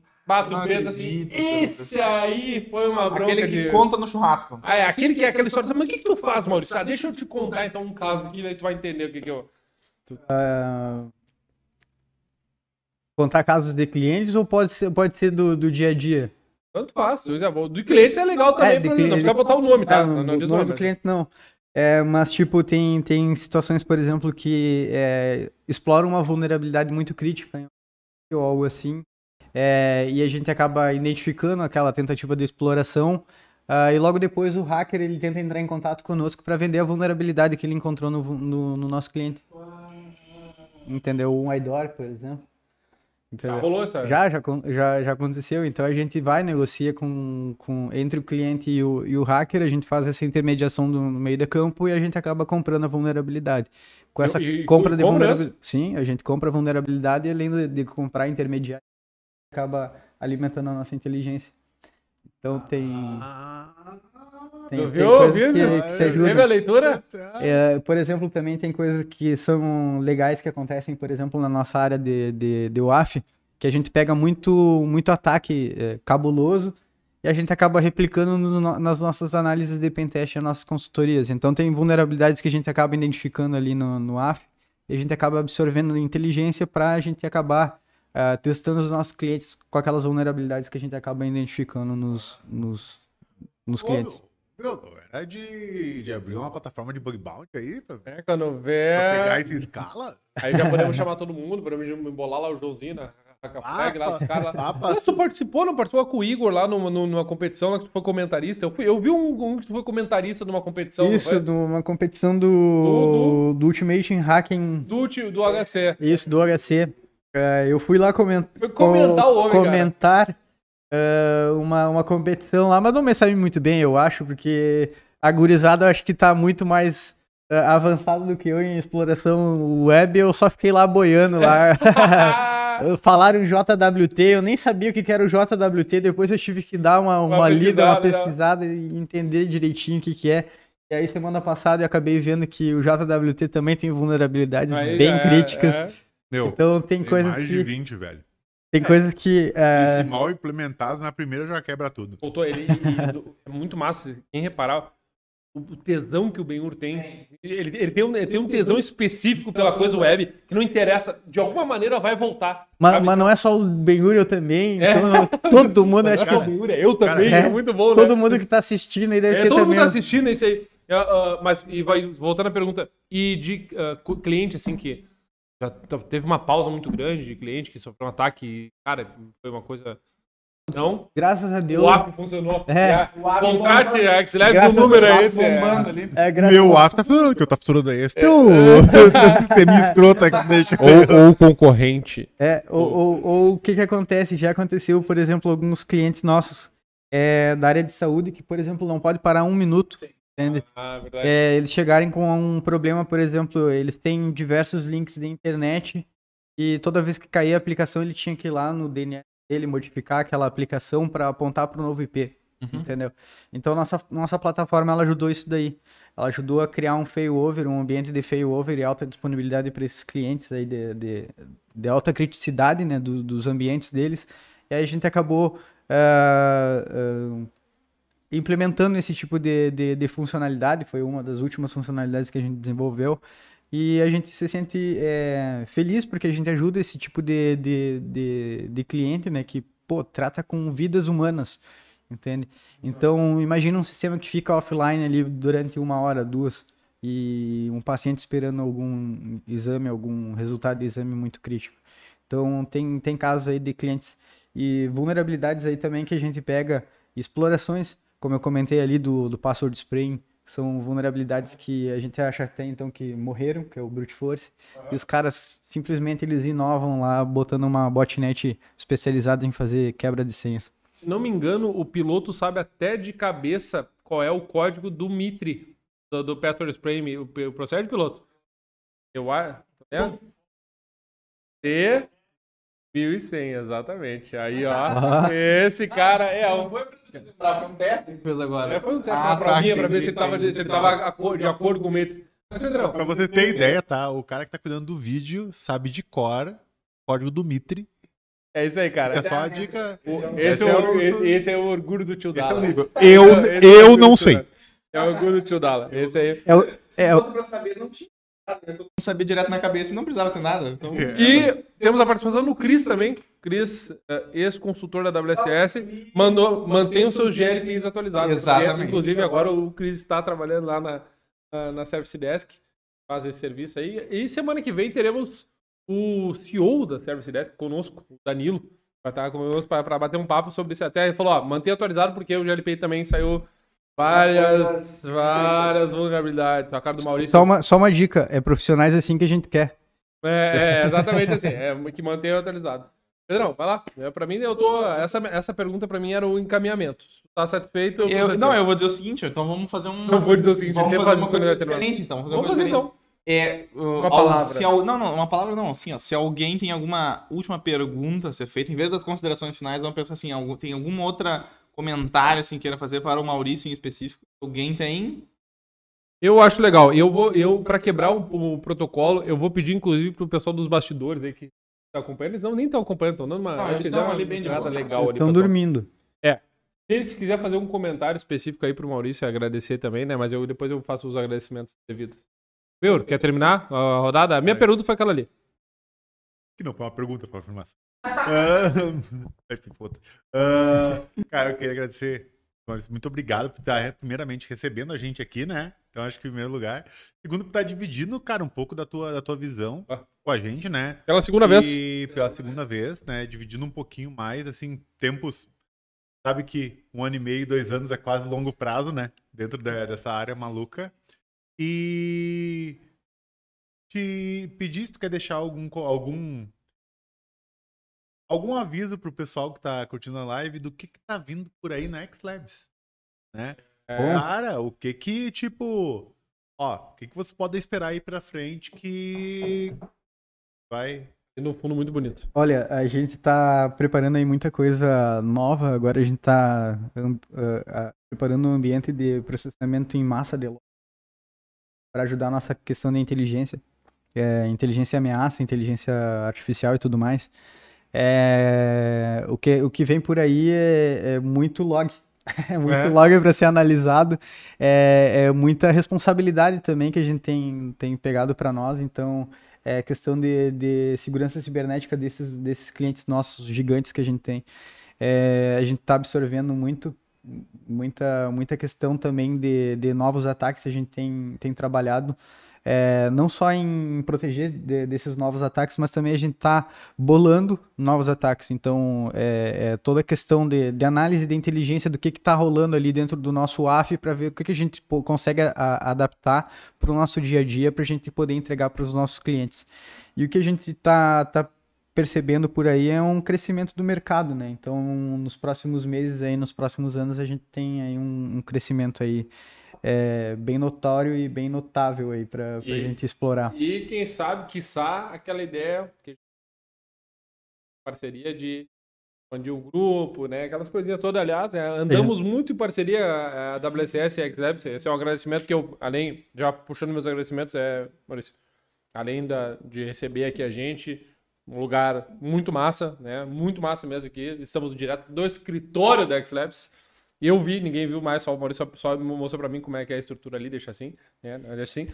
Tu pensa assim, esse aí foi uma bronca aquele que conta no churrasco. Aquele que é aquela história, mas o que tu faz, Maurício? Deixa eu te contar, então, um caso aqui, aí tu vai entender o que eu... Contar casos de clientes ou pode ser do dia a dia? Tanto faz. Do cliente é legal também, não precisa botar o nome, tá? Não diz o nome do cliente, não. Mas, tipo, tem situações, por exemplo, que exploram uma vulnerabilidade muito crítica ou algo assim, e a gente acaba identificando aquela tentativa de exploração, e logo depois o hacker ele tenta entrar em contato conosco para vender a vulnerabilidade que ele encontrou no nosso cliente. Entendeu? Um IDOR, por exemplo. Então, já rolou essa? Já aconteceu. Então a gente vai, negocia entre o cliente e o hacker, a gente faz essa intermediação no meio do campo e a gente acaba comprando a vulnerabilidade. Com essa compra de vulnerabilidade. Sim, a gente compra a vulnerabilidade e além de comprar intermediário, acaba alimentando a nossa inteligência. Então tem coisas que se ajudam. Teve a leitura? Por exemplo, também tem coisas que são legais que acontecem, por exemplo, na nossa área de UAF, que a gente pega muito ataque cabuloso e a gente acaba replicando nas nossas análises de pentest e nas nossas consultorias. Então tem vulnerabilidades que a gente acaba identificando ali no UAF e a gente acaba absorvendo inteligência para a gente acabar testando os nossos clientes com aquelas vulnerabilidades que a gente acaba identificando nos clientes. Era de abrir uma plataforma de bug bounty aí, pra quando vê... pegar essa escala. Aí já podemos chamar todo mundo, podemos embolar lá o Joãozinho na Flag, lá dos caras lá. Mas tu não participou com o Igor lá numa competição, lá que tu foi comentarista? Eu vi um que tu foi comentarista numa competição. Isso, numa competição do Ultimate Hacking. Do HC. Isso, do HC. Eu fui lá comentar o homem, comentar uma competição lá, mas não me sabe muito bem, eu acho, porque a gurizada eu acho que tá muito mais avançado do que eu em exploração web, eu só fiquei lá boiando lá. Falaram JWT, eu nem sabia o que era o JWT, depois eu tive que dar uma lida, uma pesquisada e entender direitinho o que é. E aí semana passada eu acabei vendo que o JWT também tem vulnerabilidades bem críticas. Então tem coisas mais de 20, velho. Tem coisas que... se mal implementado, na primeira já quebra tudo. Voltou ele é muito massa, quem reparar o tesão que o Ben-Hur tem. Ele tem um tesão específico pela coisa web, que não interessa, de alguma maneira vai voltar. Mas não é só o Ben-Hur, eu também. Então, todo mundo... acho que o Ben-Hur eu também, é muito bom, todo mundo que tá assistindo aí deve ter todo também... mundo tá assistindo isso aí. Mas, voltando à pergunta, e de cliente, assim, que já teve uma pausa muito grande de cliente que sofreu um ataque, cara, foi uma coisa... Não. Graças a Deus. O AF funcionou. Contrate a Xlab do número é esse. Meu AF tá funcionando, que eu tá funcionando esse. Tem minha escrota aqui, deixa. Ou concorrente. Ou o que acontece? Já aconteceu, por exemplo, alguns clientes nossos da área de saúde que, por exemplo, não pode parar 1 minuto. Entende? Verdade. Eles chegarem com um problema, por exemplo, eles têm diversos links de internet e toda vez que caía a aplicação ele tinha que ir lá no DNS dele, modificar aquela aplicação para apontar para o novo IP, entendeu? Então nossa plataforma ela ajudou isso daí. Ela ajudou a criar um failover, um ambiente de failover e alta disponibilidade para esses clientes aí de alta criticidade, né, dos ambientes deles. E aí a gente acabou implementando esse tipo de funcionalidade, foi uma das últimas funcionalidades que a gente desenvolveu. E a gente se sente feliz porque a gente ajuda esse tipo de cliente, né? Que, trata com vidas humanas, entende? Então, imagina um sistema que fica offline ali durante 1 hora, 2, e um paciente esperando algum exame, algum resultado de exame muito crítico. Então, tem casos aí de clientes e vulnerabilidades aí também que a gente pega E explorações, como eu comentei ali do password spraying, que são vulnerabilidades que a gente acha até então que morreram, que é o brute force, e os caras simplesmente eles inovam lá, botando uma botnet especializada em fazer quebra de senhas. Se não me engano, o piloto sabe até de cabeça qual é o código do Mitre, do password spraying, o processo de piloto. Eu acho... Tá vendo? 1100, exatamente. Aí, ó, esse cara é um... Foi um teste que fez agora. Foi um teste, uma provinha pra ver se ele tava de acordo com o Mitre. Pra você ter ideia, tá? O cara que tá cuidando do vídeo sabe de cor o código do Mitre. É isso aí, cara. É só a dica. Esse é o orgulho do tio Dala. Eu não sei. É o orgulho do tio Dala. Esse aí. Pra saber, não tinha nada, né? Todo mundo sabia direto na cabeça e não precisava ter nada. Então... E temos a participação do Cris também. Cris, ex-consultor da WSS, mantém os seus GLPs atualizados. Exatamente. Porque, inclusive, agora o Cris está trabalhando lá na Service Desk, faz esse serviço aí. E semana que vem teremos o CEO da Service Desk conosco, o Danilo, vai estar conosco para bater um papo sobre isso. Até ele falou, ó, mantém atualizado porque o GLP também saiu várias vulnerabilidades. A cara do Maurício. Só uma dica, é profissionais assim que a gente quer. Exatamente assim, que mantém atualizado. Pedrão, vai lá. Pra mim, essa pergunta pra mim era o encaminhamento. Se tu tá satisfeito, eu vou dizer o seguinte, então vamos fazer um... Não vou dizer o seguinte, vamos fazer uma coisa diferente, então. Vamos fazer então. Uma palavra. Uma palavra não, assim, ó, se alguém tem alguma última pergunta a ser feita, em vez das considerações finais, vamos pensar assim, tem algum outro comentário assim queira fazer para o Maurício em específico? Alguém tem? Eu acho legal. Eu para quebrar o protocolo, eu vou pedir inclusive pro pessoal dos bastidores aí que tá acompanhando, eles nem estão acompanhando, estão dando uma eles estão ali bem de boa. Legal ali. Estão dormindo. Se eles quiserem fazer um comentário específico aí pro Maurício, agradecer também, né? Mas depois eu faço os agradecimentos devidos. Viu? Quer terminar a rodada? A minha pergunta foi aquela ali. Que não foi uma pergunta, foi uma afirmação. Cara, eu queria agradecer. Muito obrigado por estar, primeiramente, recebendo a gente aqui, né? Então, acho que em primeiro lugar. Segundo, por estar dividindo, cara, um pouco da tua visão com a gente, né? Pela segunda vez. E pela segunda vez, né? Dividindo um pouquinho mais, assim, tempos. Sabe que 1 ano e meio, 2 anos é quase longo prazo, né? Dentro dessa área maluca. E te pedir se tu quer deixar algum aviso pro pessoal que tá curtindo a live do que tá vindo por aí na X-Labs, né? Cara, o que tipo, ó, o que você pode esperar aí pra frente que vai... E no fundo muito bonito. Olha, a gente tá preparando aí muita coisa nova, agora a gente tá preparando um ambiente de processamento em massa de loja para ajudar a nossa questão da inteligência, inteligência ameaça, inteligência artificial e tudo mais. O que vem por aí é muito log. É muito log para ser analisado. É muita responsabilidade também que a gente tem pegado para nós. Então, é questão de segurança cibernética desses clientes nossos gigantes que a gente tem. A gente está absorvendo muita questão também de novos ataques que a gente tem trabalhado. Não só em proteger desses novos ataques, mas também a gente está bolando novos ataques. Então, toda a questão de análise de inteligência do que está rolando ali dentro do nosso WAF para ver o que a gente consegue adaptar para o nosso dia a dia, para a gente poder entregar para os nossos clientes. E o que a gente está percebendo por aí é um crescimento do mercado, né? Então, nos próximos meses, aí, nos próximos anos, a gente tem aí um crescimento aí bem notório e bem notável aí pra gente explorar. E quem sabe, quiçá, aquela ideia que parceria de expandir o grupo, né? Aquelas coisinhas todas, aliás, andamos muito em parceria a WSS e a X-Labs. Esse é um agradecimento que eu, além, já puxando meus agradecimentos, Maurício, além de receber aqui a gente, um lugar muito massa, né? Muito massa mesmo aqui. Estamos direto do escritório da X-Labs. Eu vi, ninguém viu mais, só o Maurício só mostrou pra mim como é que é a estrutura ali, deixa assim, né? Assim.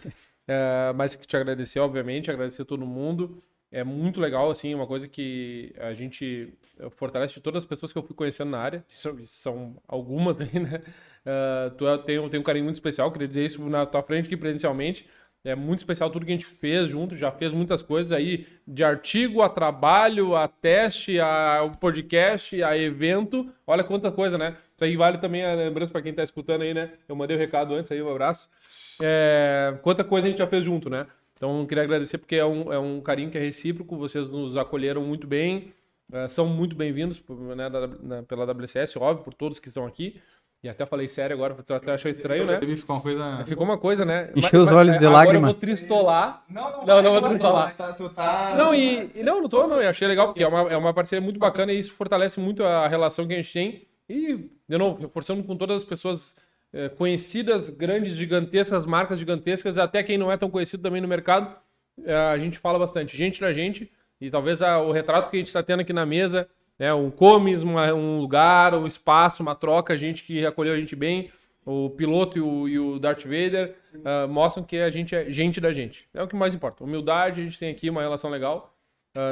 Mas que te agradecer, obviamente, agradecer a todo mundo. É muito legal, assim, uma coisa que a gente fortalece de todas as pessoas que eu fui conhecendo na área, são algumas aí, né? Tem um carinho muito especial, queria dizer isso na tua frente aqui presencialmente. É muito especial tudo que a gente fez junto, já fez muitas coisas aí, de artigo a trabalho, a teste, a podcast, a evento. Olha quanta coisa, né? Isso aí vale também a lembrança para quem tá escutando aí, né? Eu mandei o recado antes aí, um abraço. Quanta coisa a gente já fez junto, né? Então, eu queria agradecer porque é um carinho que é recíproco, vocês nos acolheram muito bem, são muito bem-vindos, né, pela WCS, óbvio, por todos que estão aqui. E até falei sério agora, você até achou estranho, né? Ficou uma coisa... Ficou uma coisa, né? Encheu os olhos de agora lágrima. eu vou tristolar. Não vou tristolar. Não, não tô, não. Eu achei legal, porque é uma parceria muito bacana e isso fortalece muito a relação que a gente tem. E, de novo, reforçando com todas as pessoas conhecidas, grandes, gigantescas, marcas gigantescas, até quem não é tão conhecido também no mercado, a gente fala bastante. Gente da gente, e talvez o retrato que a gente está tendo aqui na mesa, um comes, um lugar, um espaço, uma troca, gente que acolheu a gente bem, o piloto e o Darth Vader mostram que a gente é gente da gente. É o que mais importa. Humildade, a gente tem aqui uma relação legal.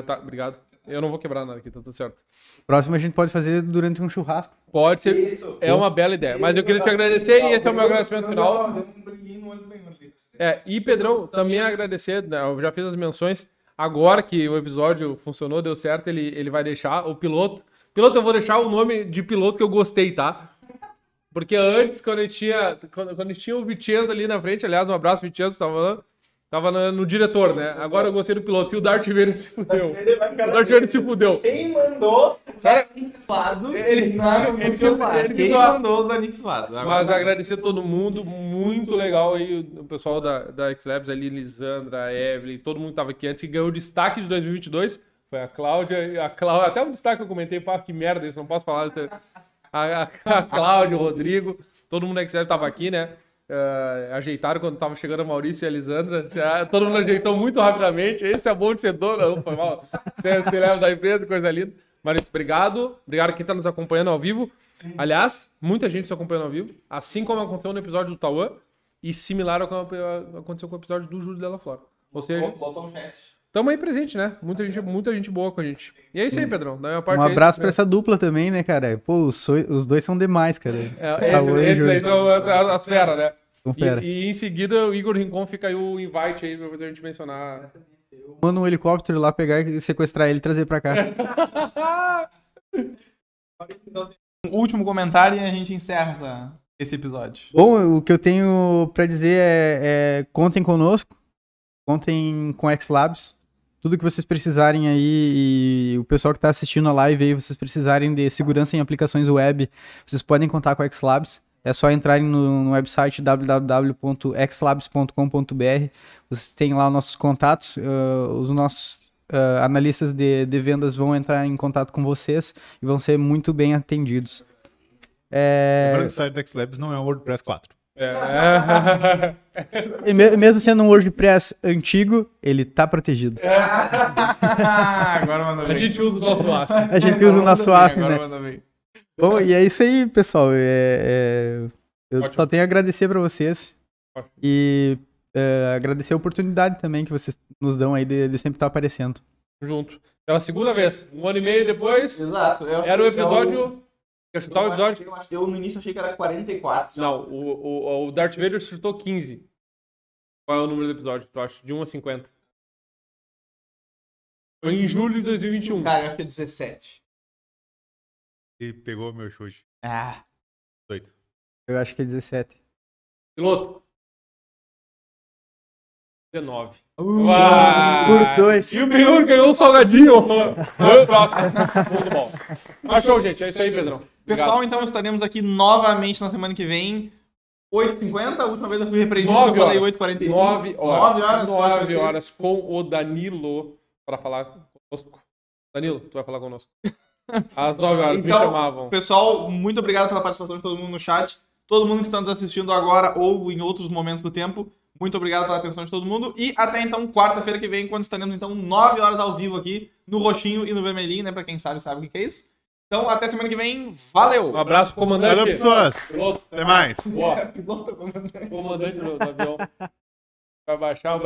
Tá, obrigado. Eu não vou quebrar nada aqui, tá tudo certo. Próximo a gente pode fazer durante um churrasco. Pode ser. Isso. É uma bela ideia. Mas eu queria te agradecer e esse é o meu agradecimento final. E Pedrão, também agradecer, né, eu já fiz as menções. Agora que o episódio funcionou, deu certo, ele vai deixar o piloto. Piloto, eu vou deixar o nome de piloto que eu gostei, tá? Porque antes, quando tinha o Vicenzo ali na frente, aliás, um abraço, Vicenzo, tava no diretor, né? Agora eu gostei do piloto. E o Darth Vader se fudeu. O Darth Vader se fudeu. Quem mandou os anixados no celular? Quem mandou os anixados? Mas agradecer a todo mundo, muito legal aí, o pessoal da X-Labs ali, Lisandra, a Evelyn, todo mundo que tava aqui antes, que ganhou o destaque de 2022. Foi a Cláudia, até o destaque que eu comentei, pá, que merda isso, não posso falar isso. A Cláudia, o Rodrigo, todo mundo da X-Labs tava aqui, né? Ajeitaram quando tava chegando a Maurício e a Lisandra. Todo mundo ajeitou muito rapidamente. Esse é bom de ser dono. Foi mal. Você leva da empresa, coisa linda. Maurício, obrigado. Obrigado a quem tá nos acompanhando ao vivo. Sim. Aliás, muita gente nos acompanhando ao vivo. Assim como aconteceu no episódio do Tauan e similar ao que aconteceu com o episódio do Júlio Della Flora. Ou seja, botou um chat. Tamo aí presente, né? Muita gente boa com a gente. E é isso aí, Pedrão. Da minha parte, um abraço pra essa dupla também, né, cara? Pô, os dois são demais, cara. Esses aí são as feras, né? Fera. E em seguida, o Igor Rincon fica aí o invite aí pra gente mencionar. Manda um helicóptero lá pegar e sequestrar ele e trazer pra cá. Um último comentário e a gente encerra esse episódio. Bom, o que eu tenho pra dizer é contem conosco, contem com X-Labs. Tudo que vocês precisarem aí, e o pessoal que está assistindo a live aí, vocês precisarem de segurança em aplicações web, vocês podem contar com a X-Labs. É só entrarem no website www.xlabs.com.br. Vocês têm lá nossos contatos, os nossos analistas de vendas vão entrar em contato com vocês e vão ser muito bem atendidos. Lembrando que o site da X-Labs não é o WordPress 4. E mesmo sendo um WordPress antigo, ele tá protegido. Agora manda bem. A gente usa o nosso AF. A gente usa o nosso AF, né? Agora manda bem. Bom, e é isso aí, pessoal. Eu só tenho a agradecer pra vocês. Ótimo. E agradecer a oportunidade também que vocês nos dão aí de sempre estar aparecendo. Junto. Pela segunda vez. 1 ano e meio depois. Exato. Era o episódio... Quer chutar o episódio? Eu no início achei que era 44. Não, o Darth Vader chutou 15. Qual é o número do episódio, tu acha? De 1 a 50. Foi em julho de 2021. Cara, eu acho que é 17. E pegou meu chute. 18. Eu acho que é 17. Piloto. 19. Por 2. E o Benhur ganhou um salgadinho. Próximo. Muito bom. Mas show, gente. É isso aí, Pedrão. Pessoal, então estaremos aqui novamente na semana que vem. 8h50, a última vez eu fui repreendido, eu falei 8h45. 9 horas. 9 horas com o Danilo para falar conosco. Danilo, tu vai falar conosco. Às 9 horas, então, me chamavam. Pessoal, muito obrigado pela participação de todo mundo no chat. Todo mundo que está nos assistindo agora ou em outros momentos do tempo. Muito obrigado pela atenção de todo mundo. E até então, quarta-feira que vem, quando estaremos então 9 horas ao vivo aqui, no roxinho e no vermelhinho, né? Pra quem sabe o que é isso. Então, até semana que vem. Valeu! Um abraço, comandante. Valeu, pessoas! Piloto. Até mais! Boa. Comandante do avião. Vai baixar o